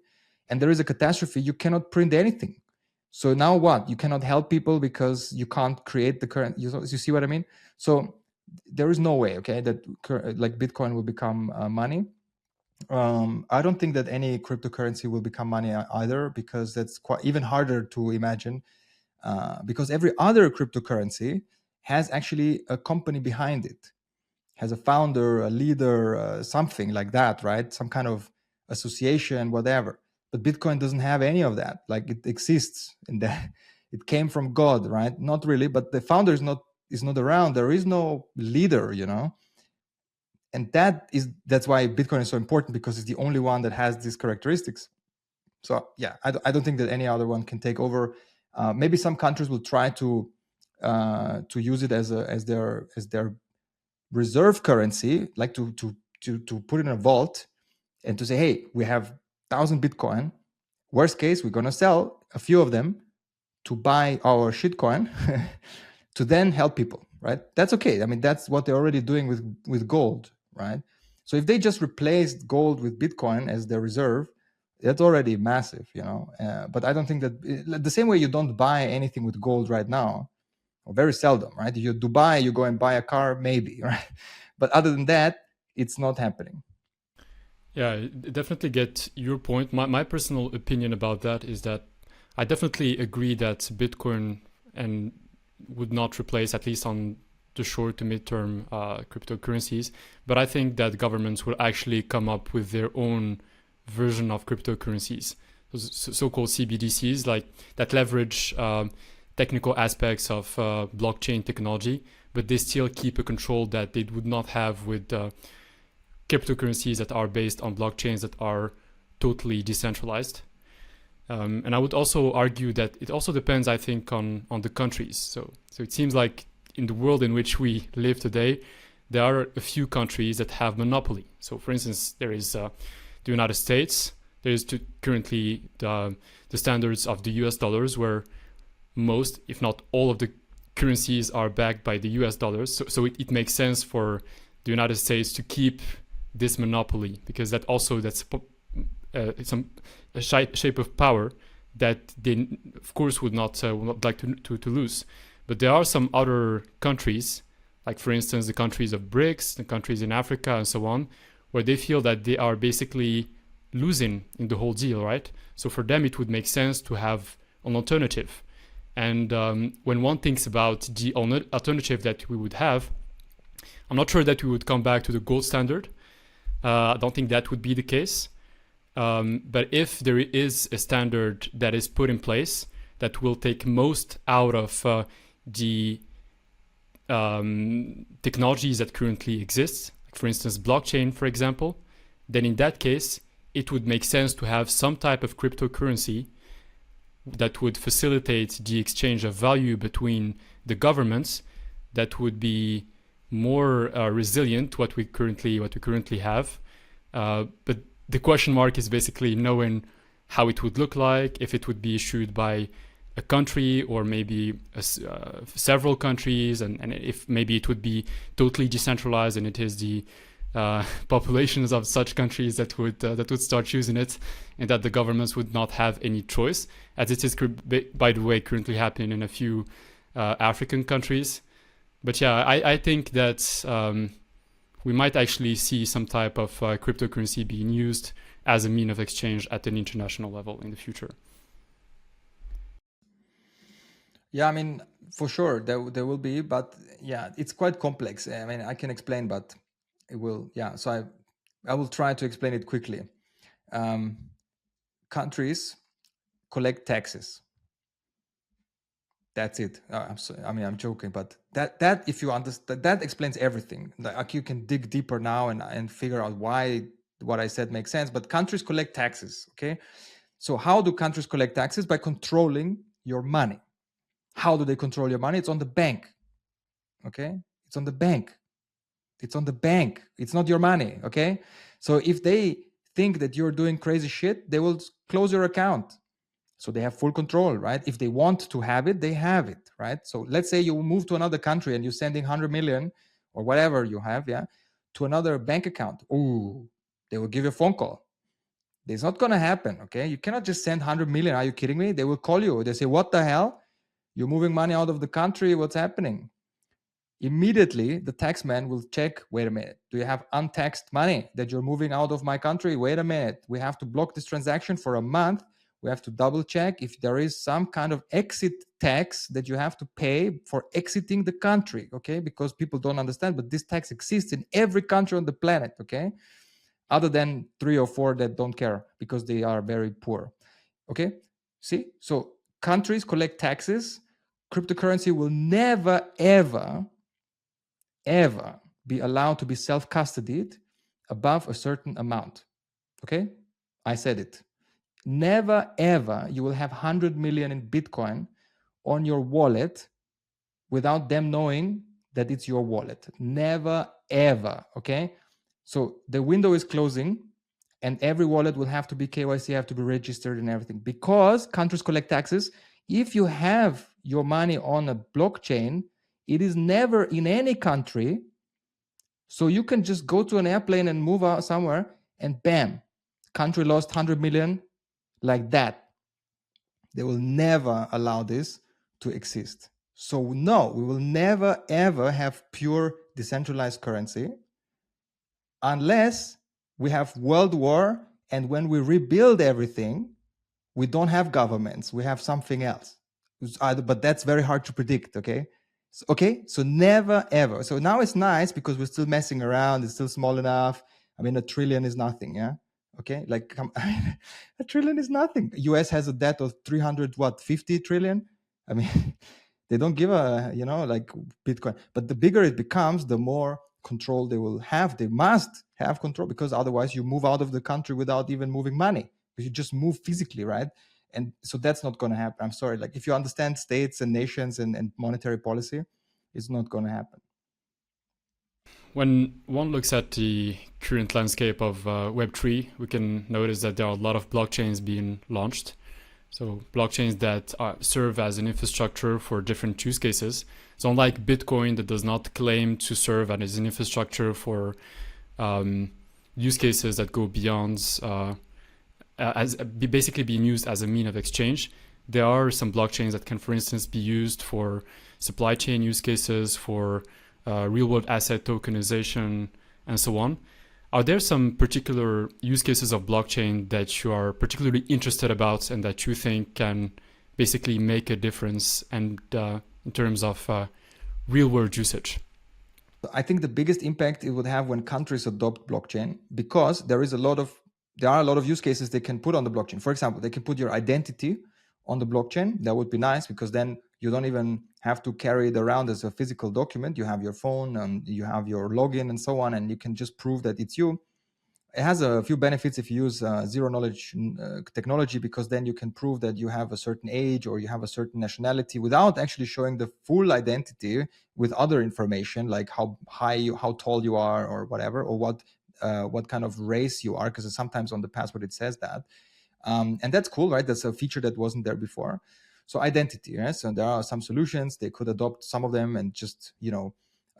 Speaker 1: and there is a catastrophe, you cannot print anything. So now what? You cannot help people because you can't create the current. You see what I mean? So there is no way, okay, that like Bitcoin will become money. I don't think that any cryptocurrency will become money either, because that's quite even harder to imagine. Because every other cryptocurrency has actually a company behind it, has a founder, a leader, something like that, right? Some kind of association, whatever. But Bitcoin doesn't have any of that. Like, it exists and it came from God, right? Not really, but the founder is not around. There is no leader, and that's why Bitcoin is so important, because it's the only one that has these characteristics. So yeah, I don't think that any other one can take over. Maybe some countries will try to use it as their reserve currency, like to put it in a vault and to say, hey, we have 1,000 Bitcoin. Worst case, we're gonna sell a few of them to buy our shitcoin to then help people, right? That's okay. I mean, that's what they're already doing with gold, right? So if they just replaced gold with Bitcoin as their reserve, that's already massive, But I don't think that the same way you don't buy anything with gold right now, or very seldom, right? If you're Dubai, you go and buy a car, maybe, right? But other than that, it's not happening.
Speaker 2: Yeah, I definitely get your point. My personal opinion about that is that I definitely agree that Bitcoin and would not replace, at least on the short to mid-term, cryptocurrencies. But I think that governments will actually come up with their own version of cryptocurrencies, so-called CBDCs, like that leverage technical aspects of blockchain technology, but they still keep a control that they would not have with cryptocurrencies that are based on blockchains that are totally decentralized. And I would also argue that it also depends, I think, on the countries. So it seems like in the world in which we live today, there are a few countries that have monopoly. So, for instance, there is the United States. There is currently the standards of the US dollars, where most, if not all, of the currencies are backed by the US dollars. So it makes sense for the United States to keep this monopoly, because that's a shape of power that they, of course, would not like to lose. But there are some other countries, like, for instance, the countries of BRICS, the countries in Africa, and so on, where they feel that they are basically losing in the whole deal, right? So for them, it would make sense to have an alternative. And when one thinks about the alternative that we would have, I'm not sure that we would come back to the gold standard. I don't think that would be the case. But if there is a standard that is put in place that will take most out of the technologies that currently exist, like, for instance, blockchain, for example, then in that case, it would make sense to have some type of cryptocurrency that would facilitate the exchange of value between the governments, that would be more resilient to what we currently have. But the question mark is basically knowing how it would look like, if it would be issued by a country or maybe several countries, and if maybe it would be totally decentralized and it is the populations of such countries that would start using it, and that the governments would not have any choice, as it is, by the way, currently happening in a few African countries. But yeah, I think that we might actually see some type of cryptocurrency being used as a mean of exchange at an international level in the future.
Speaker 1: Yeah, I mean, for sure there will be, but yeah, it's quite complex. I mean, I can explain, but it will, yeah. So I will try to explain it quickly. Countries collect taxes. That's it. I'm joking, but that if you understand, that explains everything. Like, you can dig deeper now and figure out why what I said makes sense. But countries collect taxes. Okay, so how do countries collect taxes? By controlling your money. How do they control your money? It's on the bank. Okay, it's on the bank. It's on the bank. It's not your money. Okay, so if they think that you're doing crazy shit, they will close your account. So they have full control, right? If they want to have it, they have it, right? So let's say you move to another country and you're sending 100 million or whatever you have, yeah, to another bank account. Ooh, they will give you a phone call. It's not going to happen, okay? You cannot just send 100 million. Are you kidding me? They will call you. They say, what the hell? You're moving money out of the country. What's happening? Immediately, the taxman will check, wait a minute, do you have untaxed money that you're moving out of my country? Wait a minute, we have to block this transaction for a month. We have to double check if there is some kind of exit tax that you have to pay for exiting the country, okay? Because people don't understand, but this tax exists in every country on the planet, okay? Other than 3 or 4 that don't care because they are very poor, okay? See, so countries collect taxes. Cryptocurrency will never, ever be allowed to be self-custodied above a certain amount, okay? I said it. Never, ever you will have 100 million in Bitcoin on your wallet without them knowing that it's your wallet. Never, ever, okay? So the window is closing and every wallet will have to be KYC, have to be registered and everything, because countries collect taxes. If you have your money on a blockchain, it is never in any country. So you can just go to an airplane and move out somewhere and bam, country lost 100 million. Like that. They will never allow this to exist. So no, we will never ever have pure decentralized currency unless we have world war, and when we rebuild everything, we don't have governments, we have something else. But that's very hard to predict, okay? So never ever. So now it's nice because we're still messing around, it's still small enough. I mean, $1 trillion is nothing, yeah? Okay, like $1 trillion is nothing. US has a debt of 50 trillion. I mean, they don't give a, like Bitcoin. But the bigger it becomes, the more control they will have. They must have control, because otherwise you move out of the country without even moving money, because you just move physically, right? And so that's not going to happen. I'm sorry. Like, if you understand states and nations and monetary policy, it's not going to happen.
Speaker 2: When one looks at the current landscape of Web3, we can notice that there are a lot of blockchains being launched. So blockchains that serve as an infrastructure for different use cases. So unlike Bitcoin, that does not claim to serve as an infrastructure for use cases that go beyond as basically being used as a mean of exchange, there are some blockchains that can, for instance, be used for supply chain use cases, for real-world asset tokenization, and so on. Are there some particular use cases of blockchain that you are particularly interested about and that you think can basically make a difference and in terms of real-world usage?
Speaker 1: I think the biggest impact it would have when countries adopt blockchain, because there are a lot of use cases they can put on the blockchain. For example, they can put your identity on the blockchain. That would be nice, because then you don't even have to carry it around as a physical document. You have your phone and you have your login and so on, and you can just prove that it's you. It has a few benefits if you use zero knowledge technology, because then you can prove that you have a certain age or you have a certain nationality without actually showing the full identity with other information, like how tall you are or whatever, or what kind of race you are, because sometimes on the passport it says that. And that's cool, right? That's a feature that wasn't there before. So identity, right? So there are some solutions, they could adopt some of them and just,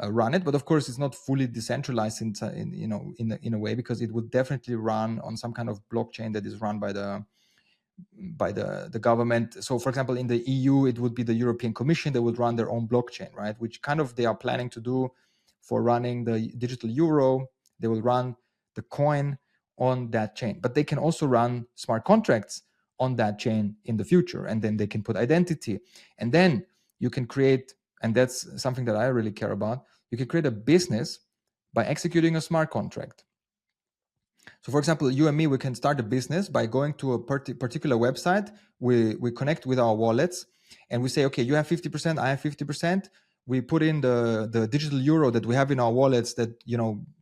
Speaker 1: run it. But of course, it's not fully decentralized in a way, because it would definitely run on some kind of blockchain that is run by the government. So for example, in the EU, it would be the European Commission that would run their own blockchain, right? Which kind of they are planning to do for running the digital euro. They will run the coin on that chain, but they can also run smart contracts on that chain in the future, and then they can put identity, and then you can create, and that's something that I really care about, you can create a business by executing a smart contract. So for example, you and me, we can start a business by going to a particular website. We connect with our wallets and we say, okay, you have 50%, I have 50%. We put in the digital euro that we have in our wallets that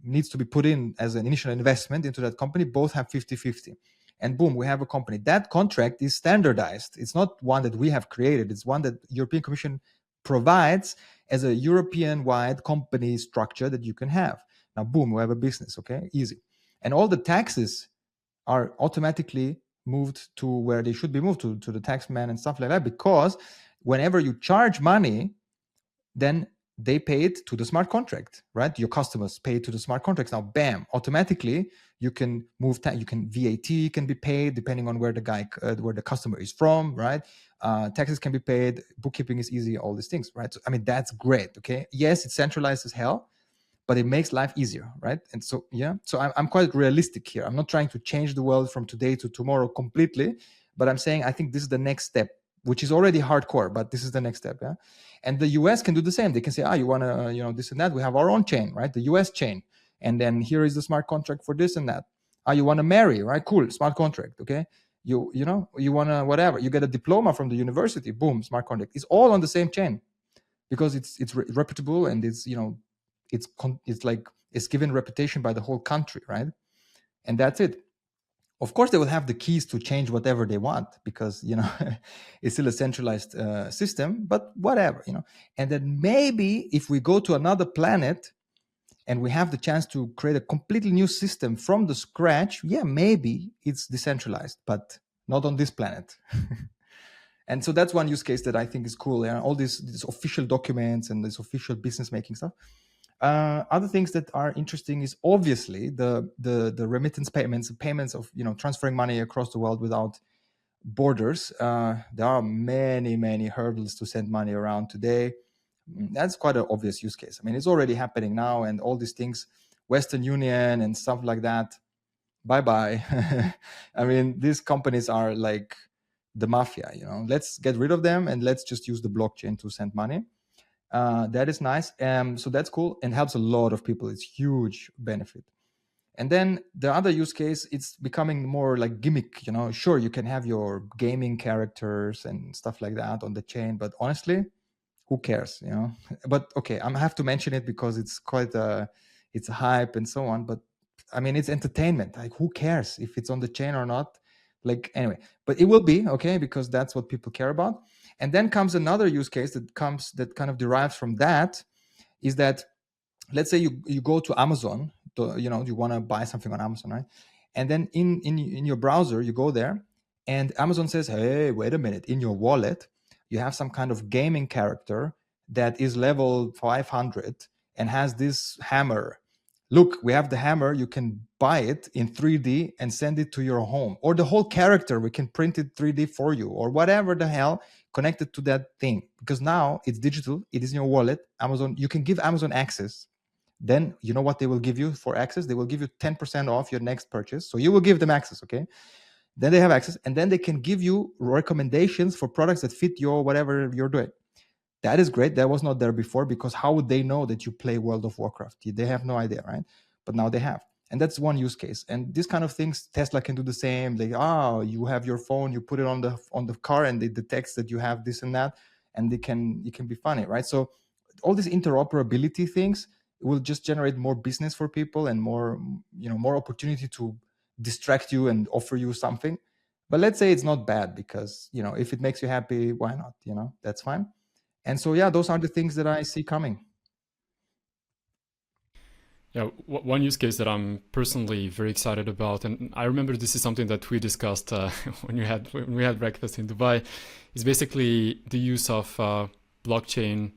Speaker 1: needs to be put in as an initial investment into that company. Both have 50-50. And boom, we have a company. That contract is standardized. It's not one that we have created. It's one that European Commission provides as a European-wide company structure that you can have. Now, boom, we have a business, okay? Easy. And all the taxes are automatically moved to where they should be moved to the tax man and stuff like that, because whenever you charge money, then they pay it to the smart contract, right? Your customers pay it to the smart contracts. Now, bam, automatically you can move, VAT can be paid depending on where the customer is from, right? Taxes can be paid, bookkeeping is easy, all these things, right? So, I mean, that's great, okay? Yes, it's centralized as hell, but it makes life easier, right? And so, yeah, so I'm quite realistic here. I'm not trying to change the world from today to tomorrow completely, but I'm saying I think this is the next step, which is already hardcore, but this is the next step, yeah? And the US can do the same. They can say, you want to, this and that. We have our own chain, right? The US chain. And then here is the smart contract for this and that. You want to marry, right? Cool, smart contract, okay? You want to whatever. You get a diploma from the university, boom, smart contract. It's all on the same chain because it's reputable and it's, it's like it's given reputation by the whole country, right? And that's it. Of course, they will have the keys to change whatever they want because, it's still a centralized system, but whatever, And then maybe if we go to another planet and we have the chance to create a completely new system from the scratch, yeah, maybe it's decentralized, but not on this planet. And so that's one use case that I think is cool. All these official documents and this official business making stuff. Other things that are interesting is obviously the remittance payments of transferring money across the world without borders. There are many hurdles to send money around today. That's quite an obvious use case. I mean, it's already happening now, and all these things, Western Union and stuff like that. Bye bye. I mean, these companies are like the mafia. Let's get rid of them and let's just use the blockchain to send money. That is nice. So that's cool and helps a lot of people. It's huge benefit. And then the other use case, it's becoming more like gimmick. Sure, you can have your gaming characters and stuff like that on the chain, but honestly, who cares? But okay, I have to mention it because it's quite it's a hype and so on. But I mean, it's entertainment. Like, who cares if it's on the chain or not? Like, anyway, but it will be okay, because that's what people care about. And then comes another use case that kind of derives from that, is that, let's say you go to Amazon, you want to buy something on Amazon, right? And then in your browser, you go there, and Amazon says, hey, wait a minute, in your wallet, you have some kind of gaming character that is level 500 and has this hammer. Look, we have the hammer. You can buy it in 3D and send it to your home. Or the whole character, we can print it 3D for you, or whatever the hell connected to that thing. Because now it's digital, it is in your wallet. Amazon, you can give Amazon access. Then you know what they will give you for access? They will give you 10% off your next purchase. So you will give them access, okay? Then they have access, and then they can give you recommendations for products that fit your whatever you're doing. That is great. That was not there before, because how would they know that you play World of Warcraft? They have no idea, right? But now they have. And that's one use case. And these kind of things, Tesla can do the same. They, you have your phone, you put it on the car, and it detects that you have this and that, and it can be funny, right? So all these interoperability things will just generate more business for people and more opportunity to distract you and offer you something. But let's say it's not bad, because if it makes you happy, why not? That's fine. And so, yeah, those are the things that I see coming.
Speaker 2: Yeah, one use case that I'm personally very excited about, and I remember this is something that we discussed when we had breakfast in Dubai, is basically the use of blockchain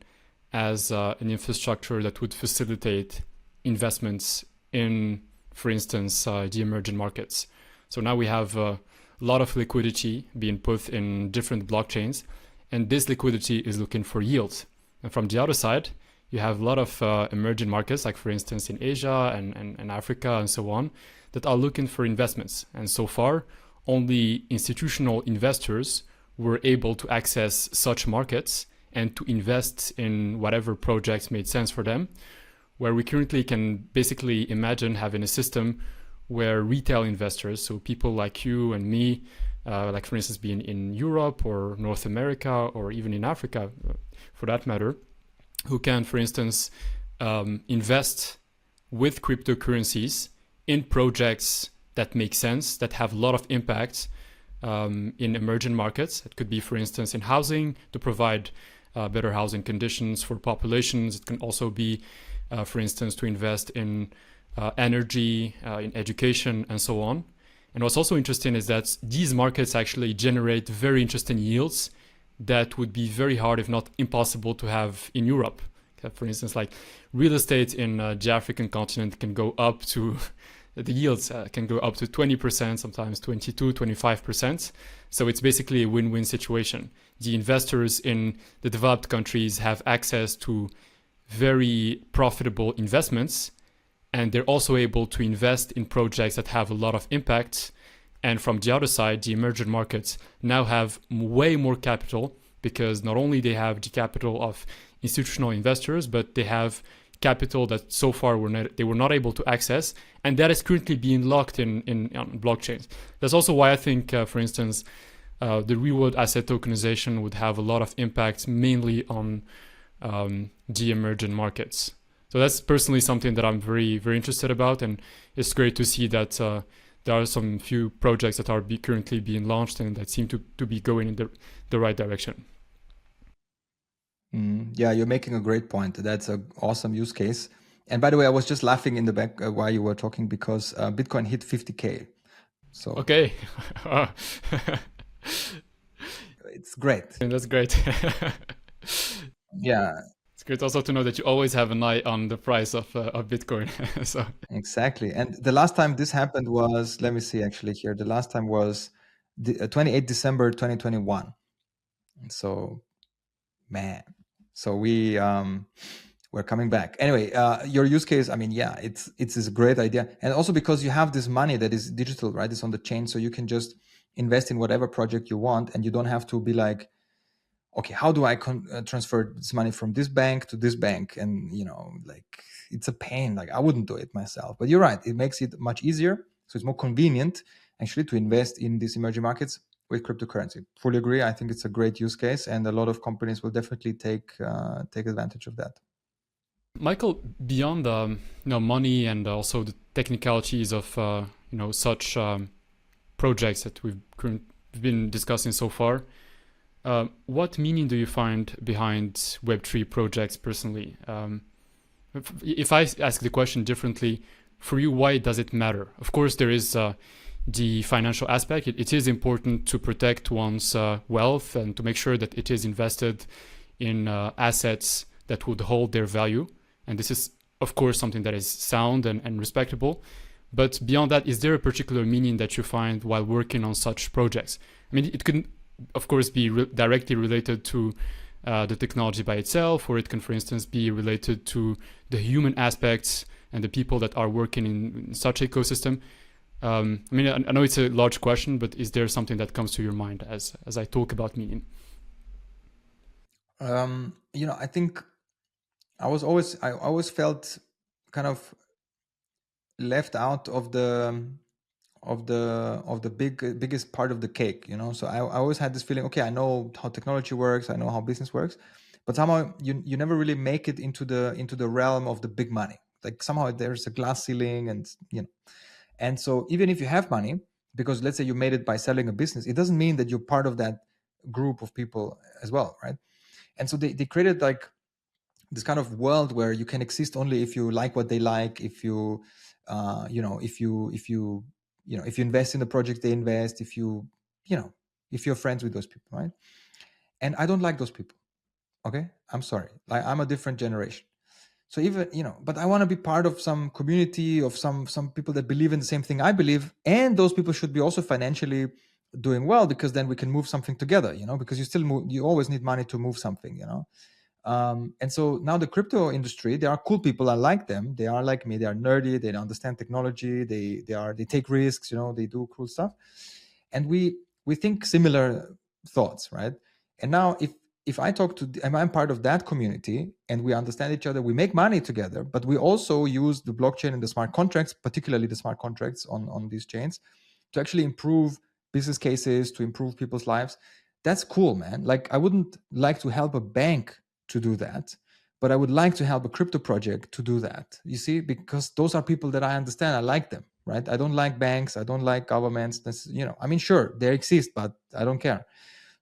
Speaker 2: as an infrastructure that would facilitate investments in, for instance, the emerging markets. So now we have a lot of liquidity being put in different blockchains, and this liquidity is looking for yield. And from the other side, you have a lot of emerging markets, like for instance in Asia and Africa and so on, that are looking for investments. And so far, only institutional investors were able to access such markets and to invest in whatever projects made sense for them, where we currently can basically imagine having a system where retail investors, so people like you and me, like for instance being in Europe or North America or even in Africa for that matter, who can, for instance, invest with cryptocurrencies in projects that make sense, that have a lot of impact in emerging markets. It could be, for instance, in housing, to provide better housing conditions for populations. It can also be, for instance, to invest in energy, in education, and so on. And what's also interesting is that these markets actually generate very interesting yields that would be very hard, if not impossible, to have in Europe. For instance, like real estate in the African continent can go up to, the yields can go up to 20%, sometimes 22, 25%. So it's basically a win-win situation. The investors in the developed countries have access to very profitable investments, and they're also able to invest in projects that have a lot of impact. And from the other side, the emerging markets now have way more capital, because not only they have the capital of institutional investors, but they have capital that so far they were not able to access, and that is currently being locked in blockchains. That's also why I think, for instance, the real-world asset tokenization would have a lot of impact, mainly on the emerging markets. So that's personally something that I'm very, very interested about, and it's great to see that there are some few projects that are currently being launched and that seem to be going in the right direction.
Speaker 1: Yeah, you're making a great point. That's an awesome use case. And by the way, I was just laughing in the back while you were talking, because Bitcoin hit 50K. So
Speaker 2: okay,
Speaker 1: it's great.
Speaker 2: And that's great.
Speaker 1: Yeah,
Speaker 2: it's great also to know that you always have an eye on the price of Bitcoin. So
Speaker 1: exactly. And the last time this happened was, let me see, actually here, the last time was 28 December 2021. So, man, so we're coming back. Anyway, your use case, I mean, yeah, it's a great idea. And also because you have this money that is digital, right? It's on the chain. So you can just invest in whatever project you want, and you don't have to be like, okay, how do I transfer this money from this bank to this bank? And, like, it's a pain. Like, I wouldn't do it myself. But you're right. It makes it much easier. So it's more convenient, actually, to invest in these emerging markets with cryptocurrency. Fully agree. I think it's a great use case, and a lot of companies will definitely take advantage of that.
Speaker 2: Michael, beyond money and also the technicalities of such projects that we've been discussing so far, what meaning do you find behind Web3 projects personally? If I ask the question differently, for you, why does it matter? Of course, there is the financial aspect. It is important to protect one's wealth and to make sure that it is invested in assets that would hold their value. And this is, of course, something that is sound and respectable. But beyond that, is there a particular meaning that you find while working on such projects? I mean, it can, of course, be directly related to the technology by itself, or it can, for instance, be related to the human aspects and the people that are working in such ecosystem. I mean, I know it's a large question, but is there something that comes to your mind as I talk about meaning?
Speaker 1: I think I always felt kind of left out of the biggest part of the cake, so I always had this feeling, okay, I know how technology works, I know how business works, but somehow you never really make it into the realm of the big money. Like somehow there's a glass ceiling, and so even if you have money, because let's say you made it by selling a business, it doesn't mean that you're part of that group of people as well, right? And so they created like this kind of world where you can exist only if you like what they like, if you if you invest in the project they invest, if you're friends with those people, right? And I don't like those people. Okay, I'm sorry, like I'm a different generation. So even but I want to be part of some community of some people that believe in the same thing I believe, and those people should be also financially doing well, because then we can move something together, because you always need money to move something, and so now the crypto industry, they are cool people. I like them. They are like me. They are nerdy. They understand technology. They take risks. They do cool stuff, and we think similar thoughts, right? And now if I talk to, I'm part of that community, and we understand each other, we make money together, but we also use the blockchain and the smart contracts, particularly the smart contracts on these chains, to actually improve business cases, to improve people's lives. That's cool, man. Like I wouldn't like to help a bank to do that, but I would like to help a crypto project to do that. You see, because those are people that I understand. I like them, right? I don't like banks. I don't like governments. I mean, sure, they exist, but I don't care.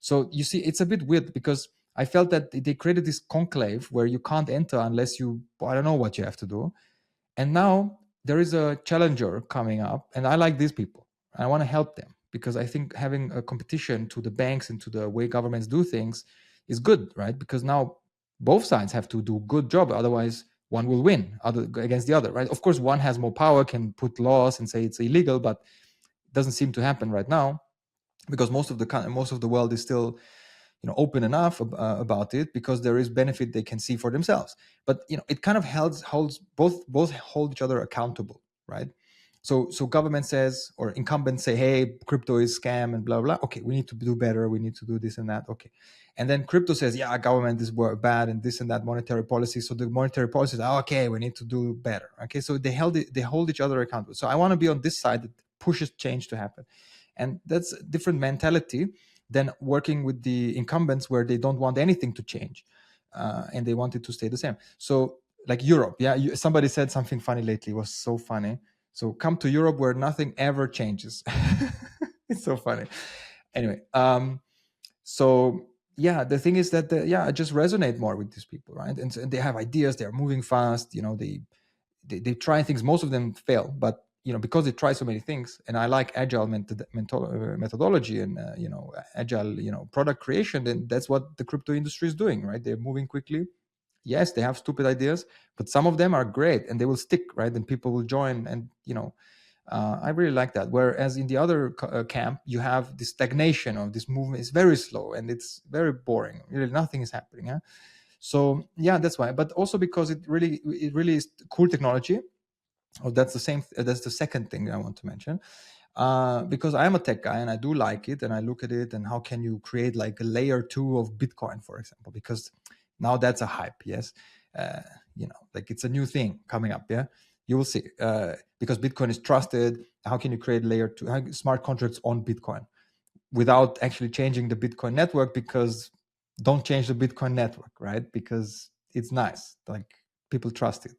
Speaker 1: So you see, it's a bit weird, because I felt that they created this conclave where you can't enter unless I don't know what you have to do. And now there is a challenger coming up, and I like these people. I want to help them, because I think having a competition to the banks and to the way governments do things is good, right? Because now both sides have to do a good job. Otherwise, one will win against the other, right? Of course, one has more power, can put laws and say it's illegal, but it doesn't seem to happen right now, because most of the world is still open enough about it, because there is benefit they can see for themselves. But it kind of holds both hold each other accountable, right? So government says, or incumbents say, hey, crypto is scam and blah blah. Okay, we need to do better, we need to do this and that. Okay, and then crypto says, yeah, government is bad and this and that, monetary policy. So the monetary policy is, okay, we need to do better. Okay, so they hold each other accountable. So I want to be on this side that pushes change to happen, and that's a different mentality than working with the incumbents, where they don't want anything to change, and they want it to stay the same. So like Europe, yeah, somebody said something funny lately. It was so funny. So come to Europe where nothing ever changes. It's so funny. Anyway, so yeah, the thing is that I just resonate more with these people, right? And they have ideas. They're moving fast. They try things. Most of them fail, but because they try so many things, and I like agile methodology and agile product creation, then that's what the crypto industry is doing, right? They're moving quickly. Yes, they have stupid ideas, but some of them are great and they will stick, right? And people will join, and I really like that. Whereas in the other camp, you have this stagnation of this movement. It's very slow and it's very boring. Really, nothing is happening. Yeah? So yeah, that's why. But also because it really is cool technology. Oh, that's the second thing I want to mention. Because I am a tech guy and I do like it, and I look at it and how can you create like a layer 2 of Bitcoin, for example, because now that's a hype. Yes, like it's a new thing coming up. Yeah, you will see. Because Bitcoin is trusted, how can you create layer 2 smart contracts on Bitcoin without actually changing the Bitcoin network? Because don't change the Bitcoin network, right? Because it's nice. Like people trust it.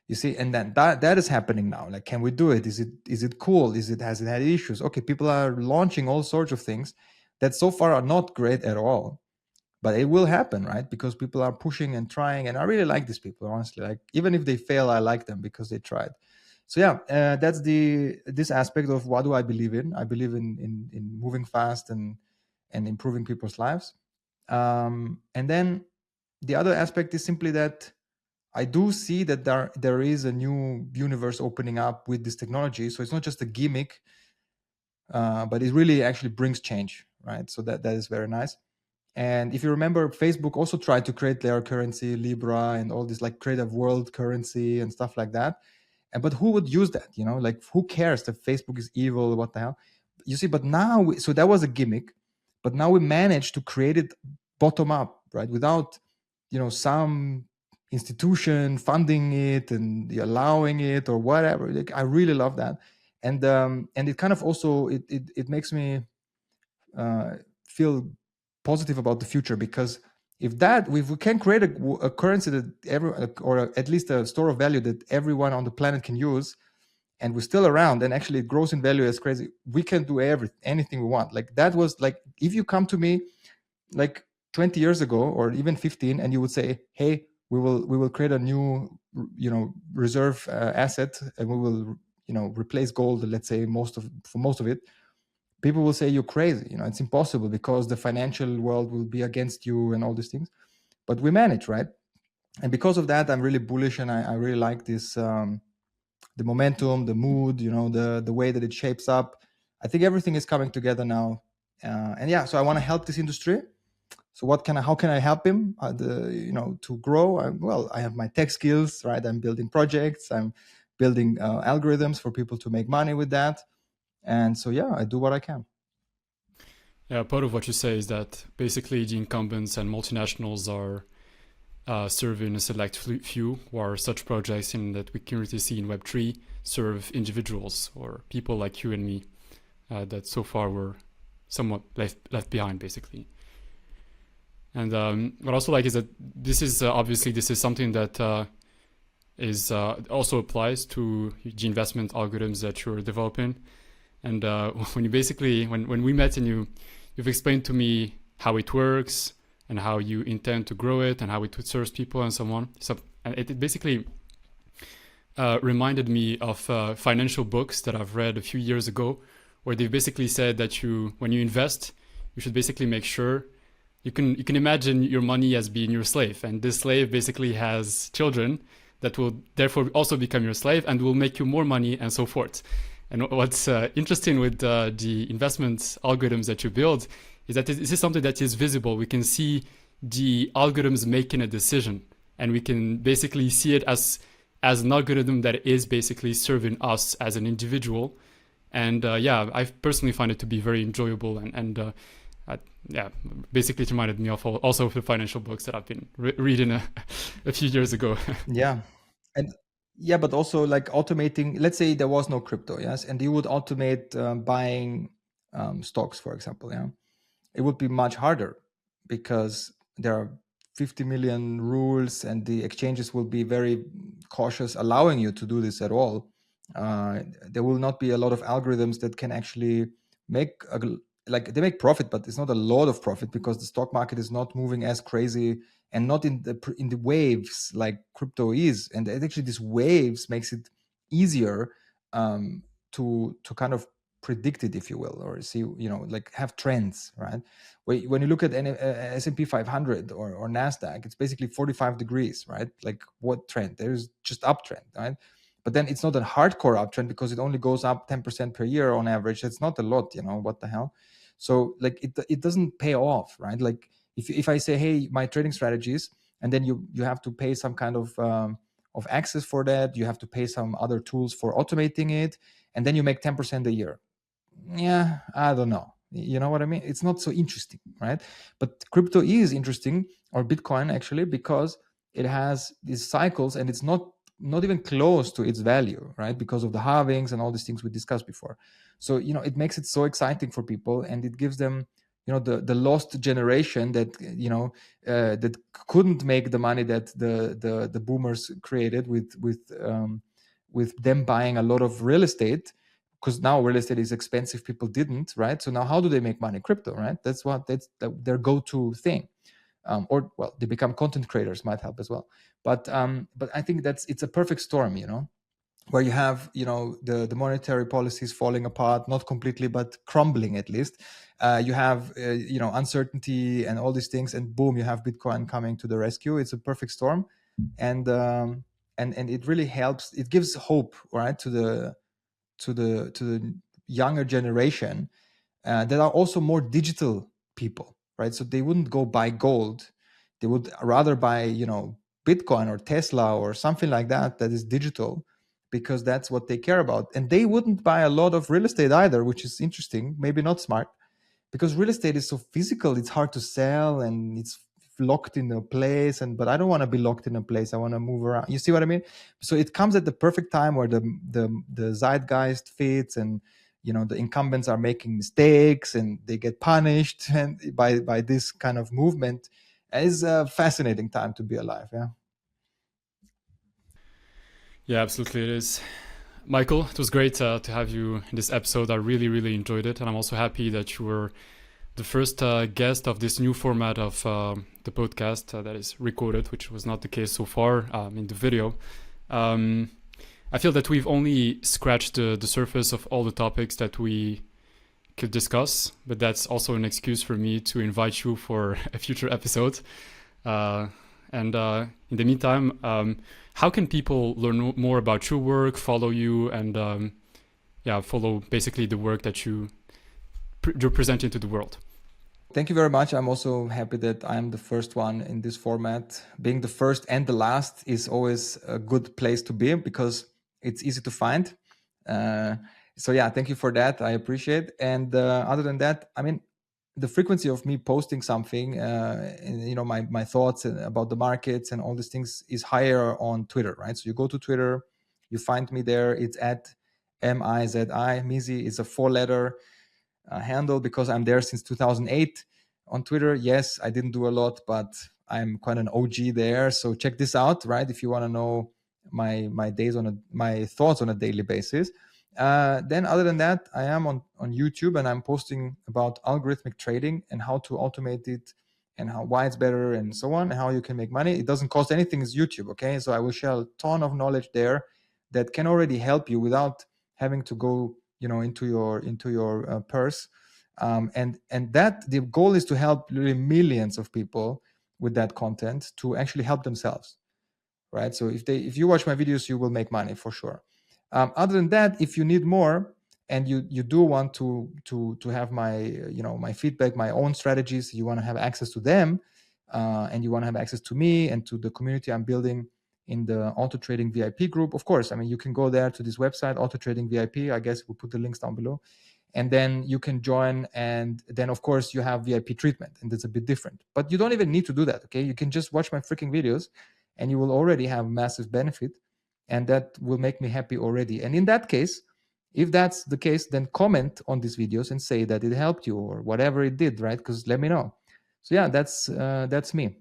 Speaker 1: You see, and then that is happening now. Like, can we do it? Is it cool? Has it had issues? Okay, people are launching all sorts of things that so far are not great at all, but it will happen, right? Because people are pushing and trying, and I really like these people, honestly. Like, even if they fail, I like them because they tried. So yeah, that's this aspect of what do I believe in. I believe in moving fast and improving people's lives. And then the other aspect is simply that I do see that there is a new universe opening up with this technology. So it's not just a gimmick, but it really actually brings change, right? So that is very nice. And if you remember, Facebook also tried to create their currency, Libra, and all this, like create a world currency and stuff like that. But who would use that? You know, like, who cares that Facebook is evil? What the hell? You see, but now, so that was a gimmick, but now we managed to create it bottom up, right? Without, some institution funding it and allowing it or whatever. Like, I really love that. And it kind of also, it makes me feel positive about the future, because if we can create a currency that or at least a store of value that everyone on the planet can use, and we're still around, and actually it grows in value as crazy, we can do anything we want. Like, that was like, if you come to me like 20 years ago or even 15, and you would say, hey, we will create a new reserve asset, and we will replace gold, let's say, for most of it, people will say you're crazy. It's impossible because the financial world will be against you and all these things. But we manage, right? And because of that, I'm really bullish, and I really like this, the momentum, the mood, the way that it shapes up. I think everything is coming together now. And yeah, so I want to help this industry. So how can I help him, to grow? Well, I have my tech skills, right? I'm building projects. I'm building algorithms for people to make money with that. And so, yeah, I do what I can.
Speaker 2: Yeah, part of what you say is that basically the incumbents and multinationals are serving a select few, or such projects in that we currently see in Web3 serve individuals or people like you and me that so far were somewhat left behind, basically. And what I also like is that this is obviously this is something that is also applies to the investment algorithms that you're developing. And when you basically when we met and you've explained to me how it works and how you intend to grow it and how it serves people and so on. So and it basically reminded me of financial books that I've read a few years ago, where they basically said that when you invest, you should basically make sure you can imagine your money as being your slave, and this slave basically has children that will therefore also become your slave and will make you more money and so forth. And what's interesting with the investment algorithms that you build is that this is something that is visible. We can see the algorithms making a decision, and we can basically see it as an algorithm that is basically serving us as an individual. And I personally find it to be very enjoyable, and basically it reminded me of also of the financial books that I've been reading a few years ago.
Speaker 1: Yeah. And yeah, but also like automating, let's say there was no crypto, yes, and you would automate buying stocks, for example, yeah, it would be much harder because there are 50 million rules, and the exchanges will be very cautious allowing you to do this at all. There will not be a lot of algorithms that can actually make they make profit, but it's not a lot of profit because the stock market is not moving as crazy and not in the waves like crypto is. And actually, these waves makes it easier to kind of predict it, if you will, or see, like have trends, right? When you look at S&P 500 or NASDAQ, it's basically 45 degrees, right? Like, what trend? There's just uptrend, right? But then it's not a hardcore uptrend because it only goes up 10% per year on average. It's not a lot, what the hell? So like it doesn't pay off, right? Like if I say, hey, my trading strategies, and then you have to pay some kind of access for that, you have to pay some other tools for automating it, and then you make 10% a year. Yeah, I don't know. You know what I mean? It's not so interesting, right? But crypto is interesting, or Bitcoin actually, because it has these cycles and it's not even close to its value, right? Because of the halvings and all these things we discussed before. So, it makes it so exciting for people, and it gives them, the lost generation that that couldn't make the money that the boomers created with them buying a lot of real estate, because now real estate is expensive. People didn't, right? So now how do they make money? Crypto, right? That's their go-to thing. Or well, they become content creators, might help as well. But I think it's a perfect storm, where you have the monetary policies falling apart, not completely but crumbling at least. You have uncertainty and all these things, and boom, you have Bitcoin coming to the rescue. It's a perfect storm, and it really helps. It gives hope, right, to the younger generation that are also more digital people, right? So they wouldn't go buy gold; they would rather buy Bitcoin or Tesla or something like that is digital, because that's what they care about. And they wouldn't buy a lot of real estate either, which is interesting, maybe not smart, because real estate is so physical. It's hard to sell and it's locked in a place. But I don't want to be locked in a place. I want to move around. You see what I mean? So it comes at the perfect time where the zeitgeist fits, and the incumbents are making mistakes and they get punished and by this kind of movement. It's a fascinating time to be alive. Yeah.
Speaker 2: Yeah, absolutely it is. Michael, it was great to have you in this episode. I really, really enjoyed it. And I'm also happy that you were the first guest of this new format of the podcast that is recorded, which was not the case so far in the video. I feel that we've only scratched the surface of all the topics that we could discuss, but that's also an excuse for me to invite you for a future episode. And in the meantime, how can people learn more about your work, follow you, and follow basically the work that you're presenting to the world?
Speaker 1: Thank you very much. I'm also happy that I'm the first one in this format. Being the first and the last is always a good place to be, because it's easy to find. So yeah, thank you for that. I appreciate. And other than that, I mean, the frequency of me posting something, and my thoughts about the markets and all these things is higher on Twitter, right? So you go to Twitter, you find me there. It's at MIZI. Mizi is a 4-letter handle, because I'm there since 2008 on Twitter. Yes, I didn't do a lot, but I'm quite an OG there. So check this out, right? If you want to know my thoughts on a daily basis. Then other than that, I am on YouTube, and I'm posting about algorithmic trading and how to automate it, and why it's better, and so on, and how you can make money. It doesn't cost anything. It's YouTube, okay? So I will share a ton of knowledge there that can already help you without having to go into your purse. And that the goal is to help really millions of people with that content to actually help themselves, right? So if you watch my videos, you will make money for sure. Other than that, if you need more and you do want to have my my feedback, my own strategies, you want to have access to them, and you want to have access to me and to the community I'm building in the Auto Trading VIP group, of course, I mean, you can go there to this website, Auto Trading VIP. I guess we'll put the links down below, and then you can join. And then of course you have VIP treatment, and that's a bit different, but you don't even need to do that. Okay, you can just watch my freaking videos and you will already have massive benefit, and that will make me happy already. And in that case, if that's the case, then comment on these videos and say that it helped you or whatever it did, right? Because let me know. So yeah, that's me.